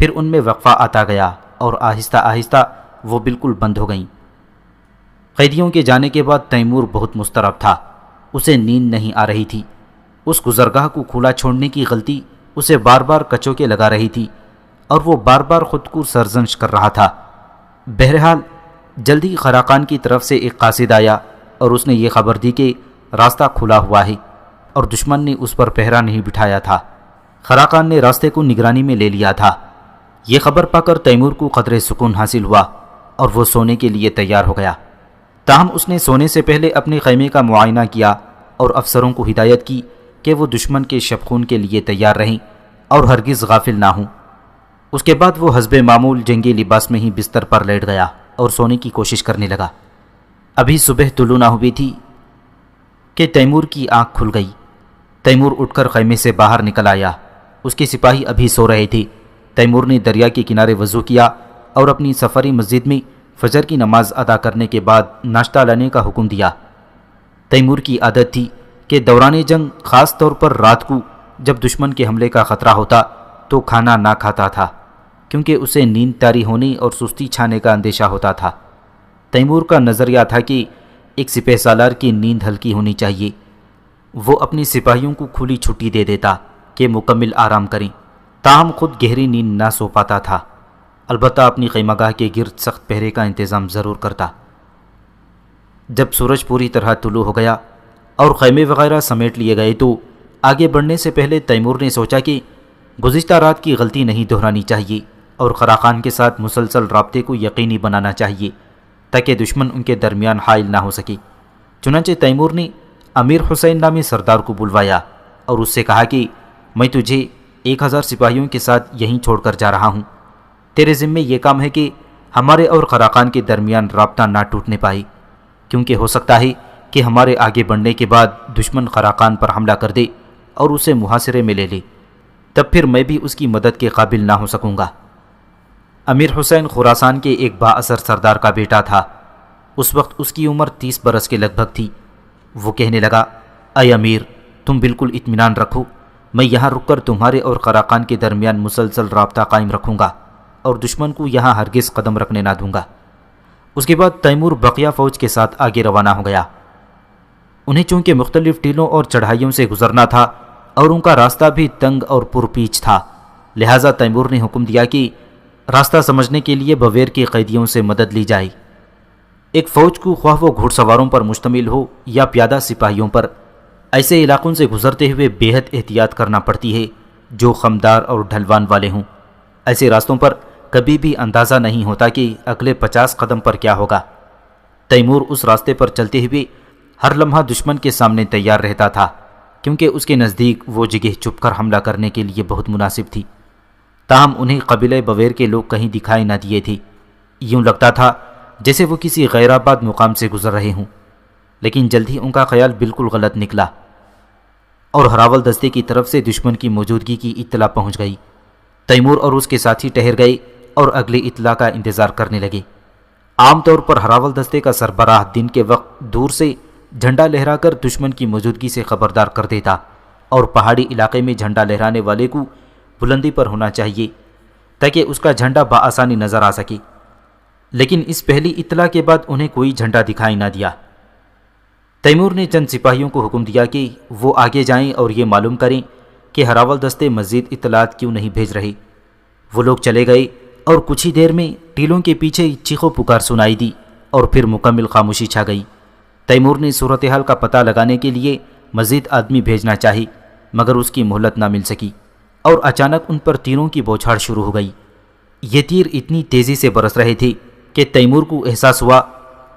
پھر ان میں وقفہ آتا گیا اور آہستہ آہستہ وہ بالکل بند ہو گئیں۔ قیدیوں کے جانے کے بعد تیمور بہت مضطرب تھا، اسے نیند نہیں آ رہی تھی۔ اس گزرگاہ کو کھلا چھوڑنے کی غلطی اسے بار بار کچوکے لگا رہی تھی اور وہ بار بار خود کو سرزنش کر رہا تھا۔ بہرحال جلدی خراقان کی طرف سے ایک قاصد آیا اور اس نے یہ خبر دی کہ راستہ کھلا ہوا ہے اور دشمن نے اس پر پہرا نہیں بٹھایا تھا۔ خراقان نے راستے کو نگرانی میں لے لیا تھا۔ یہ خبر پا کر تیمور کو قدرے سکون حاصل ہوا اور وہ سونے کے لیے تیار ہو گیا۔ تاہم اس نے سونے سے پہلے اپنے خیمے کا معائنہ کیا اور افسروں کو ہدایت کی کہ وہ دشمن کے شبخون کے لیے تیار رہیں اور ہرگز غافل نہ ہوں۔ اس کے بعد وہ حسب معمول جنگی لباس میں ہی بستر پر لیٹ گیا اور سونے کی کوشش کرنے لگا۔ ابھی صبح طلوع نہ ہوئی تھی کہ تیمور کی آنکھ کھل گئی۔ تیمور اٹھ کر خیمے سے باہر نکل آیا۔ اس کے سپاہی ابھی سو رہے تھے۔ تیمور نے دریا کے کنارے وضو کیا اور اپنی سفری مسجد میں فجر کی نماز ادا کرنے کے بعد ناشتہ لانے کا حکم دیا۔ تیمور کی عادت تھی کہ دوران جنگ، خاص طور پر رات کو جب دشمن کے حملے کا خطرہ ہوتا تو کھانا نہ کھاتا تھا، کیونکہ اسے نیند طاری ہونے اور سستی چھانے کا اندیشہ ہوتا تھا۔ تیمور کا نظریہ تھا کہ ایک سپہ سالار کی نیند ہلکی ہونی چاہیے۔ وہ اپنی سپاہیوں کو کھلی چھٹی دے دیتا کہ مکمل آرام کریں، تاہم خود گہری نیند نہ سو پاتا تھا۔ البتہ اپنی خیمہ گاہ کے گرد سخت پہرے کا انتظام ضرور کرتا۔ جب سورج پوری طرح طلوع ہو گیا اور خیمے وغیرہ سمیٹ لیے گئے تو آگے بڑھنے سے پہلے تیمور نے سوچا کہ گزشتہ رات کی غلطی نہیں دہرانی چاہیے اور خراقان کے ساتھ مسلسل رابطے کو یقینی بنانا چاہیے تاکہ دشمن ان کے درمیان حائل نہ ہو سکے۔ چنانچہ تیمور نے امیر حسین نامی سردار کو بلوایا اور اس سے کہا کہ میں تجھے 1000 سپاہیوں کے ساتھ یہیں چھوڑ کر جا رہا ہوں۔ تیرے ذمے یہ کام ہے کہ ہمارے اور قراقان کے درمیان رابطہ نہ ٹوٹنے پائے، کیونکہ ہو سکتا ہے کہ ہمارے آگے بڑھنے کے بعد دشمن قراقان پر حملہ کر دے اور اسے محاصرے میں لے لے، تب پھر میں بھی اس کی مدد کے قابل نہ ہو سکوں گا۔ امیر حسین خراسان کے ایک با اثر سردار کا بیٹا تھا۔ اس وقت اس کی عمر 30 برس کے لگ بھگ تھی۔ وہ کہنے لگا، اے امیر، تم بالکل اطمینان رکھو، میں یہاں رک کر تمہارے اور قراقان کے درمیان مسلسل رابطہ قائم رکھوں گا اور دشمن کو یہاں ہرگز قدم رکھنے نہ دوں گا۔ اس کے بعد تیمور بقیہ فوج کے ساتھ آگے روانہ ہو گیا۔ انہیں چونکہ مختلف ٹیلوں اور چڑھائیوں سے گزرنا تھا اور ان کا راستہ بھی تنگ اور پرپیچ تھا، لہٰذا تیمور نے حکم دیا کہ راستہ سمجھنے کے لیے بویر کے قیدیوں سے مدد لی جائے۔ ایک فوج کو خواہ وہ گھوڑ سواروں پر مشتمل ہو یا پیادہ سپاہیوں پر، ایسے علاقوں سے گزرتے ہوئے بے حد احتیاط کرنا پڑتی ہے جو خمدار اور ڈھلوان والے ہوں۔ ایسے راستوں پر کبھی بھی اندازہ نہیں ہوتا کہ اگلے 50 قدم پر کیا ہوگا۔ تیمور اس راستے پر چلتے ہوئے ہر لمحہ دشمن کے سامنے تیار رہتا تھا، کیونکہ اس کے نزدیک وہ جگہ چھپ کر حملہ کرنے کے لیے بہت مناسب تھی۔ تاہم انہیں قبیلہ بویر کے لوگ کہیں دکھائی نہ دیے تھے۔ یوں لگتا تھا جیسے وہ کسی غیر آباد مقام سے گزر رہے ہوں، لیکن جلد ہی ان کا خیال بالکل غلط نکلا اور ہراول دستے کی طرف سے دشمن کی موجودگی کی اطلاع پہنچ گئی۔ تیمور اور اس کے ساتھی ٹھہر گئے اور اگلی اطلاع کا انتظار کرنے لگے۔ عام طور پر ہراول دستے کا سربراہ دن کے وقت دور سے جھنڈا لہرا کر دشمن کی موجودگی سے خبردار کر دیتا، اور پہاڑی علاقے میں جھنڈا لہرانے والے کو بلندی پر ہونا چاہیے تاکہ اس کا جھنڈا بآسانی نظر آ سکے، لیکن اس پہلی اطلاع کے بعد انہیں کوئی جھنڈا دکھائی نہ دیا۔ تیمور نے چند سپاہیوں کو حکم دیا کہ وہ آگے جائیں اور یہ معلوم کریں کہ ہراول دستے مزید اطلاعات کیوں نہیں بھیج رہے۔ وہ لوگ چلے گئے اور کچھ ہی دیر میں ٹیلوں کے پیچھے چیخو پکار سنائی دی اور پھر مکمل خاموشی چھا گئی۔ تیمور نے صورتحال کا پتہ لگانے کے لیے مزید آدمی بھیجنا چاہی، مگر اس کی مہلت نہ مل سکی، اور اچانک ان پر تیروں کی بوچھاڑ شروع ہو گئی۔ یہ تیر اتنی تیزی سے برس رہے تھے کہ تیمور کو احساس ہوا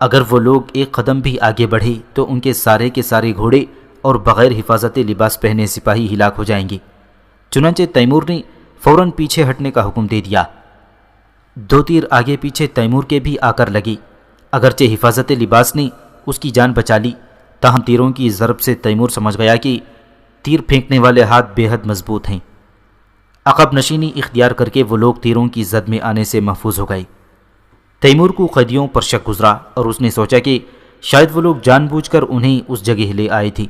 اگر وہ لوگ ایک قدم بھی آگے بڑھے تو ان کے سارے گھوڑے اور بغیر حفاظت لباس پہنے سپاہی ہلاک ہو جائیں گے۔ چنانچہ تیمور نے فوراً پیچھے ہٹنے کا حکم دے دیا۔ 2 تیر آگے پیچھے تیمور کے بھی آ کر لگے۔ اگرچہ حفاظت لباس نے اس کی جان بچا لی، تاہم تیروں کی ضرب سے تیمور سمجھ گیا کہ تیر پھینکنے والے ہاتھ بے حد مضبوط ہیں۔ عقب نشینی اختیار کر کے وہ لوگ تیروں کی زد میں آنے سے محفوظ ہو گئے۔ تیمور کو قیدیوں پر شک گزرا اور اس نے سوچا کہ شاید وہ لوگ جان بوجھ کر انہیں اس جگہ لے آئے تھے،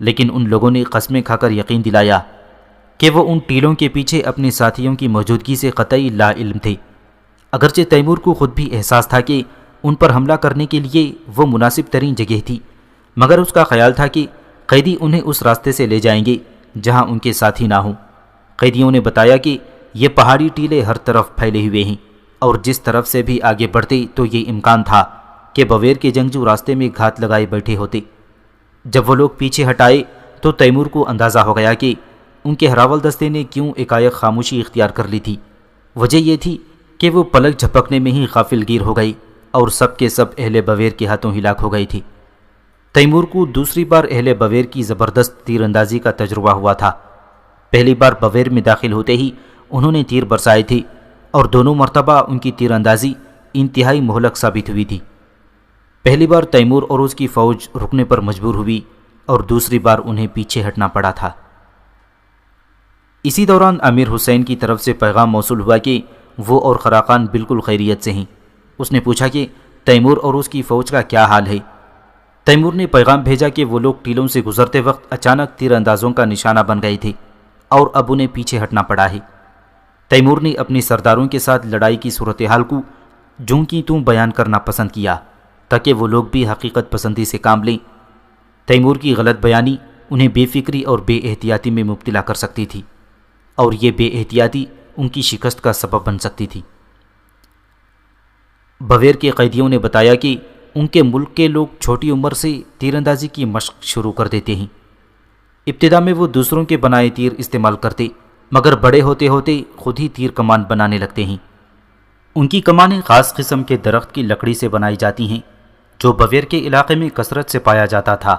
لیکن ان لوگوں نے قسمیں کھا کر یقین دلایا کہ وہ ان ٹیلوں کے پیچھے اپنے ساتھیوں کی موجودگی سے قطعی لا علم تھے۔ اگرچہ تیمور کو خود بھی احساس تھا کہ ان پر حملہ کرنے کے لیے وہ مناسب ترین جگہ تھی، مگر اس کا خیال تھا کہ قیدی انہیں اس راستے سے لے جائیں گے جہاں ان کے ساتھی نہ ہوں۔ قیدیوں نے بتایا کہ یہ پہاڑی ٹیلے ہر طرف پھیلے ہوئے ہیں، اور جس طرف سے بھی آگے بڑھتے تو یہ امکان تھا کہ بویر کے جنگجو راستے میں گھات لگائے بیٹھے ہوتے۔ جب وہ لوگ پیچھے ہٹائے تو تیمور کو اندازہ ہو گیا کہ ان کے ہراول دستے نے کیوں ایکائک خاموشی اختیار کر لی تھی۔ وجہ یہ تھی کہ وہ پلک جھپکنے میں ہی غافل گیر ہو گئی اور سب کے سب اہل بویر کے ہاتھوں ہلاک ہو گئی تھی۔ تیمور کو دوسری بار اہل بویر کی زبردست تیر اندازی کا تجربہ ہوا تھا۔ پہلی بار بویر میں داخل ہوتے ہی انہوں نے تیر برسائے تھے، اور دونوں مرتبہ ان کی تیر اندازی انتہائی مہلک ثابت ہوئی تھی۔ پہلی بار تیمور اور اس کی فوج رکنے پر مجبور ہوئی، اور دوسری بار انہیں پیچھے ہٹنا پڑا تھا۔ اسی دوران امیر حسین کی طرف سے پیغام موصول ہوا کہ وہ اور قراقان بالکل خیریت سے ہیں۔ اس نے پوچھا کہ تیمور اور اس کی فوج کا کیا حال ہے۔ تیمور نے پیغام بھیجا کہ وہ لوگ ٹیلوں سے گزرتے وقت اچانک تیر اندازوں کا نشانہ بن گئے تھے اور اب انہیں پیچھے ہٹنا پڑا ہے۔ تیمور نے اپنے سرداروں کے ساتھ لڑائی کی صورتحال کو جوں کی توں بیان کرنا پسند کیا تاکہ وہ لوگ بھی حقیقت پسندی سے کام لیں۔ تیمور کی غلط بیانی انہیں بے فکری اور بے احتیاطی میں مبتلا کر سکتی تھی، اور یہ بے احتیاطی ان کی شکست کا سبب بن سکتی تھی۔ بویر کے قیدیوں نے بتایا کہ ان کے ملک کے لوگ چھوٹی عمر سے تیر اندازی کی مشق شروع کر دیتے ہیں۔ ابتدا میں وہ دوسروں کے بنائے تیر استعمال کرتے، مگر بڑے ہوتے ہوتے خود ہی تیر کمان بنانے لگتے ہیں۔ ان کی کمانیں خاص قسم کے درخت کی لکڑی سے بنائی جاتی ہیں جو بویر کے علاقے میں کثرت سے پایا جاتا تھا۔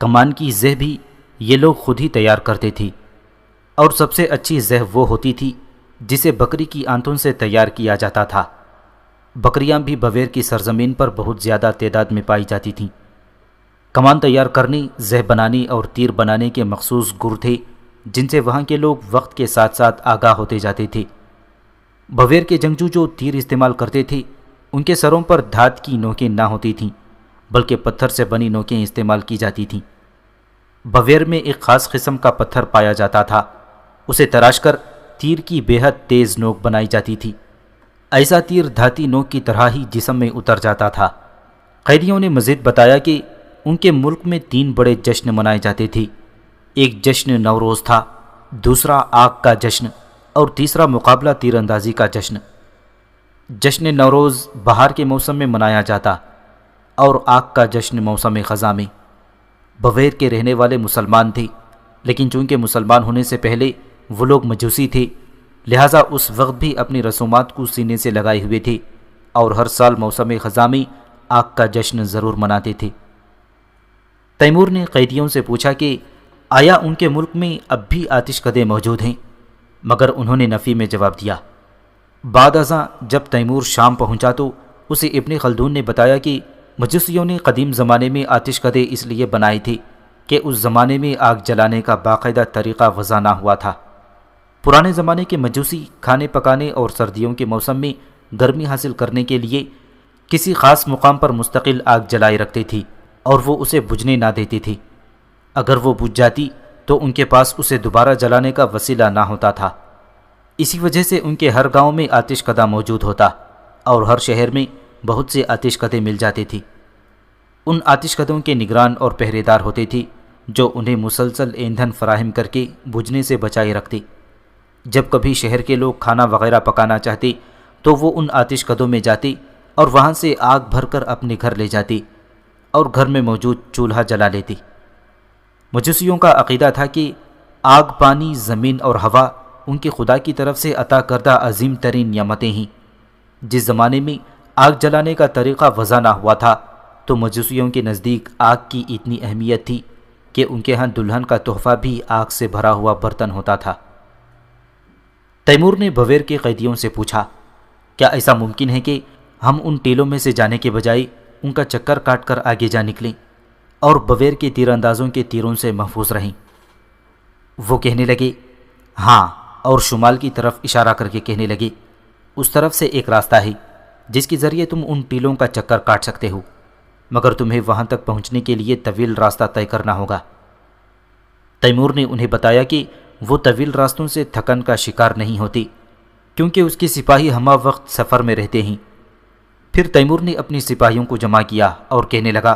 کمان کی زہ بھی یہ لوگ خود ہی تیار کرتے تھے، اور سب سے اچھی زہ وہ ہوتی تھی جسے بکری کی آنتوں سے تیار کیا جاتا تھا۔ بکریاں بھی بویر کی سرزمین پر بہت زیادہ تعداد میں پائی جاتی تھیں۔ کمان تیار کرنے، زہ بنانے اور تیر بنانے کے مخصوص گر تھے جن سے وہاں کے لوگ وقت کے ساتھ ساتھ آگاہ ہوتے جاتے تھے۔ بویر کے جنگجو جو تیر استعمال کرتے تھے ان کے سروں پر دھات کی نوکیں نہ ہوتی تھیں بلکہ پتھر سے بنی نوکیں استعمال کی جاتی تھیں۔ بویر میں ایک خاص قسم کا پتھر پایا جاتا تھا، اسے تراش کر تیر کی بے حد تیز نوک بنائی جاتی تھی۔ ایسا تیر دھاتی نوک کی طرح ہی جسم میں اتر جاتا تھا۔ قیدیوں نے مزید بتایا کہ ان کے ملک میں 3 بڑے جشن منائے جاتے تھے۔ ایک جشن نوروز تھا، دوسرا آگ کا جشن اور تیسرا مقابلہ تیر اندازی کا جشن۔ جشن نوروز بہار کے موسم میں منایا جاتا اور آگ کا جشن موسم خزاں میں۔ بویر کے رہنے والے مسلمان تھے، لیکن چونکہ مسلمان ہونے سے پہلے وہ لوگ مجوسی تھے، لہٰذا اس وقت بھی اپنی رسومات کو سینے سے لگائے ہوئے تھے اور ہر سال موسم خزاں میں آگ کا جشن ضرور مناتے تھے۔ تیمور نے قیدیوں سے پوچھا کہ آیا ان کے ملک میں اب بھی آتش کدے موجود ہیں، مگر انہوں نے نفی میں جواب دیا۔ بعد ازاں جب تیمور شام پہنچا تو اسے ابن خلدون نے بتایا کہ مجوسیوں نے قدیم زمانے میں آتش کدے اس لیے بنائے تھے کہ اس زمانے میں آگ جلانے کا باقاعدہ طریقہ وضع نہ ہوا تھا۔ پرانے زمانے کے مجوسی کھانے پکانے اور سردیوں کے موسم میں گرمی حاصل کرنے کے لیے کسی خاص مقام پر مستقل آگ جلائے رکھتے تھے اور وہ اسے بجھنے نہ دیتے تھے۔ اگر وہ بجھ جاتی تو ان کے پاس اسے دوبارہ جلانے کا وسیلہ نہ ہوتا تھا۔ اسی وجہ سے ان کے ہر گاؤں میں آتش کدہ موجود ہوتا اور ہر شہر میں بہت سے آتش کدے مل جاتے تھے۔ ان آتش کدوں کے نگران اور پہرے دار ہوتے تھے جو انہیں مسلسل ایندھن فراہم کر کے بجھنے سے بچائے رکھتے۔ جب کبھی شہر کے لوگ کھانا وغیرہ پکانا چاہتے تو وہ ان آتش کدوں میں جاتے اور وہاں سے آگ بھر کر اپنے گھر لے جاتے اور گھر میں موجود چولہا جلا لیتے۔ مجوسیوں کا عقیدہ تھا کہ آگ، پانی، زمین اور ہوا ان کے خدا کی طرف سے عطا کردہ عظیم ترین نعمتیں ہیں۔ جس زمانے میں آگ جلانے کا طریقہ وضع نہ ہوا تھا تو مجوسیوں کے نزدیک آگ کی اتنی اہمیت تھی کہ ان کے ہاں دلہن کا تحفہ بھی آگ سے بھرا ہوا برتن ہوتا تھا۔ تیمور نے بویر کے قیدیوں سے پوچھا، کیا ایسا ممکن ہے کہ ہم ان ٹیلوں میں سے جانے کے بجائے ان کا چکر کاٹ کر آگے جا نکلیں اور بویر کے تیر اندازوں کے تیروں سے محفوظ رہیں؟ وہ کہنے لگے، ہاں، اور شمال کی طرف اشارہ کر کے کہنے لگے، اس طرف سے ایک راستہ ہے جس کے ذریعے تم ان ٹیلوں کا چکر کاٹ سکتے ہو، مگر تمہیں وہاں تک پہنچنے کے لیے طویل راستہ طے کرنا ہوگا۔ تیمور نے انہیں بتایا کہ وہ طویل راستوں سے تھکن کا شکار نہیں ہوتی کیونکہ اس کے سپاہی ہمہ وقت سفر میں رہتے ہیں۔ پھر تیمور نے اپنی سپاہیوں کو جمع کیا اور کہنے لگا،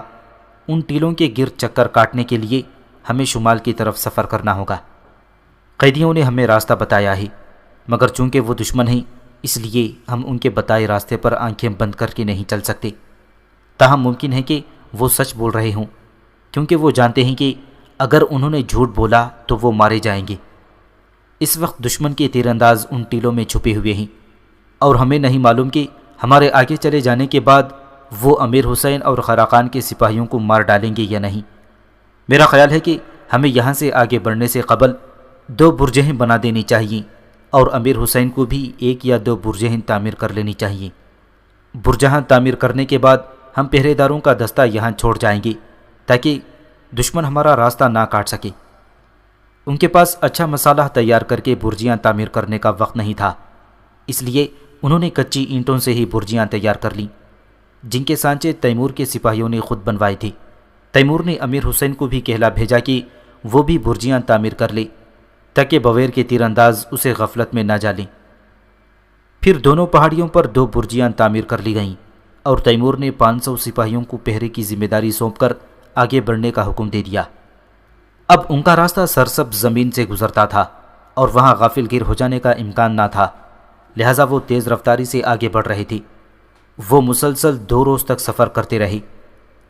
ان ٹیلوں کے گرد چکر کاٹنے کے لیے ہمیں شمال کی طرف سفر کرنا ہوگا۔ قیدیوں نے ہمیں راستہ بتایا ہے، مگر چونکہ وہ دشمن ہیں اس لیے ہم ان کے بتائے راستے پر آنکھیں بند کر کے نہیں چل سکتے۔ تاہم ممکن ہے کہ وہ سچ بول رہے ہوں، کیونکہ وہ جانتے ہیں کہ اگر انہوں نے جھوٹ بولا تو وہ مارے جائیں گے۔ اس وقت دشمن کے تیر انداز ان ٹیلوں میں چھپے ہوئے ہیں اور ہمیں نہیں معلوم کہ ہمارے آگے چلے جانے کے بعد وہ امیر حسین اور خراقان کے سپاہیوں کو مار ڈالیں گے یا نہیں۔ میرا خیال ہے کہ ہمیں یہاں سے آگے بڑھنے سے قبل 2 برجیں بنا دینی چاہیے اور امیر حسین کو بھی 1 یا 2 برجیں تعمیر کر لینی چاہیے۔ برجہاں تعمیر کرنے کے بعد ہم پہرے داروں کا دستہ یہاں چھوڑ جائیں گے تاکہ دشمن ہمارا راستہ نہ کاٹ سکے۔ ان کے پاس اچھا مسالہ تیار کر کے برجیاں تعمیر کرنے کا وقت نہیں تھا، اس لیے انہوں نے کچی اینٹوں سے ہی برجیاں تیار کر لیں، جن کے سانچے تیمور کے سپاہیوں نے خود بنوائے تھے۔ تیمور نے امیر حسین کو بھی کہلا بھیجا کہ وہ بھی برجیاں تعمیر کر لے تاکہ بویر کے تیر انداز اسے غفلت میں نہ ڈالیں۔ پھر دونوں پہاڑیوں پر 2 برجیاں تعمیر کر لی گئیں اور تیمور نے 500 سپاہیوں کو پہرے کی ذمہ داری سونپ کر آگے بڑھنے کا حکم دے دیا۔ اب ان کا راستہ سرسبز زمین سے گزرتا تھا اور وہاں غافل گیر ہو جانے کا امکان نہ تھا، لہٰذا وہ تیز رفتاری سے آگے بڑھ رہے تھے۔ وہ مسلسل 2 روز تک سفر کرتے رہے۔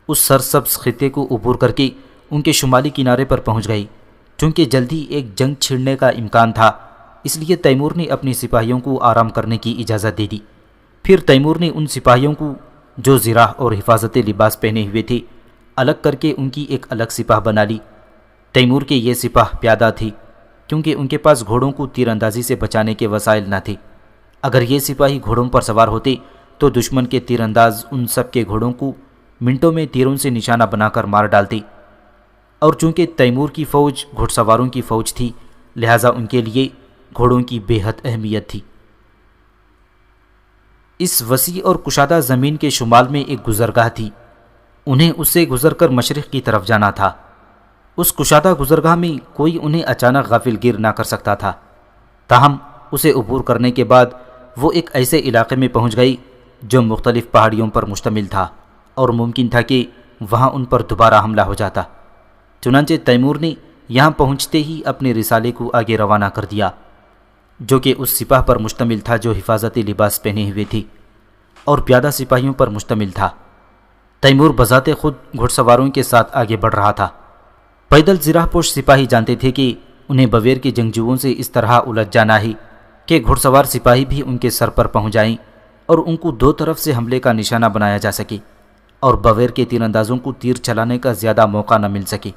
اس سرسبز خطے کو عبور کر کے ان کے شمالی کنارے پر پہنچ گئے۔ چونکہ جلدی ایک جنگ چھڑنے کا امکان تھا، اس لیے تیمور نے اپنی سپاہیوں کو آرام کرنے کی اجازت دے دی۔ پھر تیمور نے ان سپاہیوں کو جو زرہ اور حفاظتی لباس پہنے ہوئے تھے الگ کر کے ان کی ایک الگ سپاہ بنا لی۔ تیمور کے یہ سپاہ پیادہ تھی کیونکہ ان کے پاس گھوڑوں کو تیر اندازی سے بچانے کے وسائل نہ تھے۔ اگر یہ سپاہی گھوڑوں پر سوار ہوتے تو دشمن کے تیر انداز ان سب کے گھوڑوں کو منٹوں میں تیروں سے نشانہ بنا کر مار ڈالتے، اور چونکہ تیمور کی فوج گھڑ سواروں کی فوج تھی، لہٰذا ان کے لیے گھوڑوں کی بے حد اہمیت تھی۔ اس وسیع اور کشادہ زمین کے شمال میں ایک گزرگاہ تھی، انہیں اس سے گزر کر مشرق کی طرف جانا تھا۔ اس کشادہ گزرگاہ میں کوئی انہیں اچانک غافل گیر نہ کر سکتا تھا، تاہم اسے عبور کرنے کے بعد وہ ایک ایسے علاقے میں پہنچ گئی جو مختلف پہاڑیوں پر مشتمل تھا، اور ممکن تھا کہ وہاں ان پر دوبارہ حملہ ہو جاتا۔ چنانچہ تیمور نے یہاں پہنچتے ہی اپنے رسالے کو آگے روانہ کر دیا، جو کہ اس سپاہ پر مشتمل تھا جو حفاظتی لباس پہنے ہوئے تھی اور پیادہ سپاہیوں پر مشتمل تھا۔ تیمور بذات خود گھڑ سواروں کے ساتھ آگے بڑھ رہا تھا۔ پیدل زرہ پوش سپاہی جانتے تھے کہ انہیں بویر کے جنگجوؤں سے اس طرح الجھ جانا ہے کہ گھڑ سوار سپاہی بھی ان کے سر پر پہنچ جائیں اور ان کو دو طرف سے حملے کا نشانہ بنایا جا سکے، اور بویر کے تیر اندازوں کو تیر چلانے کا زیادہ موقع نہ مل سکے۔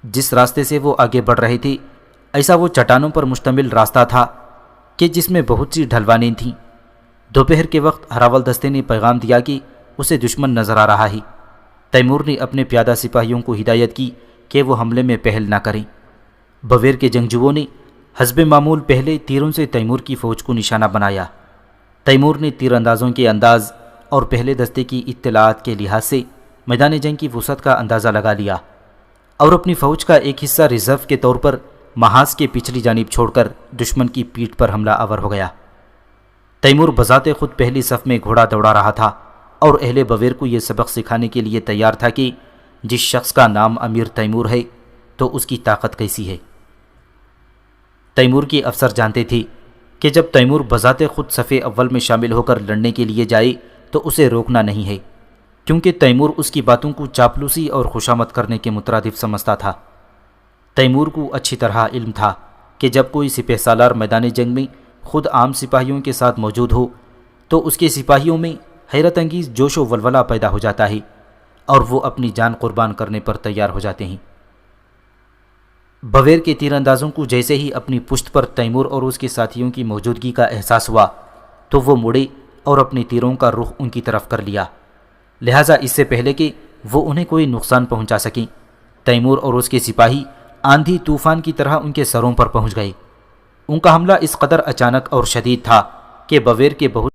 جس راستے سے وہ آگے بڑھ رہے تھے ایسا وہ چٹانوں پر مشتمل راستہ تھا کہ جس میں بہت سی ڈھلوانیں تھیں۔ دوپہر کے وقت ہراول دستے نے پیغام دیا کہ اسے دشمن نظر آ رہا ہے۔ تیمور نے اپنے پیادہ سپاہیوں کو ہدایت کی کہ وہ حملے میں پہل نہ کریں۔ بویر کے جنگجوؤں نے حسب معمول پہلے تیروں سے تیمور کی فوج کو نشانہ بنایا۔ تیمور نے تیر اندازوں کے انداز اور پہلے دستے کی اطلاعات کے لحاظ سے میدان جنگ کی وسعت کا اندازہ لگا لیا، اور اپنی فوج کا ایک حصہ ریزرو کے طور پر محاذ کے پچھلی جانب چھوڑ کر دشمن کی پیٹھ پر حملہ آور ہو گیا۔ تیمور بذات خود پہلی صف میں گھوڑا دوڑا رہا تھا اور اہل بویر کو یہ سبق سکھانے کے لیے تیار تھا کہ جس شخص کا نام امیر تیمور ہے تو اس کی طاقت کیسی ہے۔ تیمور کے افسر جانتے تھے کہ جب تیمور بذات خود صف اول میں شامل ہو کر لڑنے کے لیے جائے تو اسے روکنا نہیں ہے، کیونکہ تیمور اس کی باتوں کو چاپلوسی اور خوشامد کرنے کے مترادف سمجھتا تھا۔ تیمور کو اچھی طرح علم تھا کہ جب کوئی سپہ سالار میدان جنگ میں خود عام سپاہیوں کے ساتھ موجود ہو تو اس کے سپاہیوں میں حیرت انگیز جوش و ولولہ پیدا ہو جاتا ہے اور وہ اپنی جان قربان کرنے پر تیار ہو جاتے ہیں۔ بویر کے تیر اندازوں کو جیسے ہی اپنی پشت پر تیمور اور اس کے ساتھیوں کی موجودگی کا احساس ہوا تو وہ مڑے اور اپنے تیروں کا رخ ان کی طرف کر لیا، لہٰذا اس سے پہلے کہ وہ انہیں کوئی نقصان پہنچا سکیں، تیمور اور اس کے سپاہی آندھی طوفان کی طرح ان کے سروں پر پہنچ گئے۔ ان کا حملہ اس قدر اچانک اور شدید تھا کہ بویر کے بہت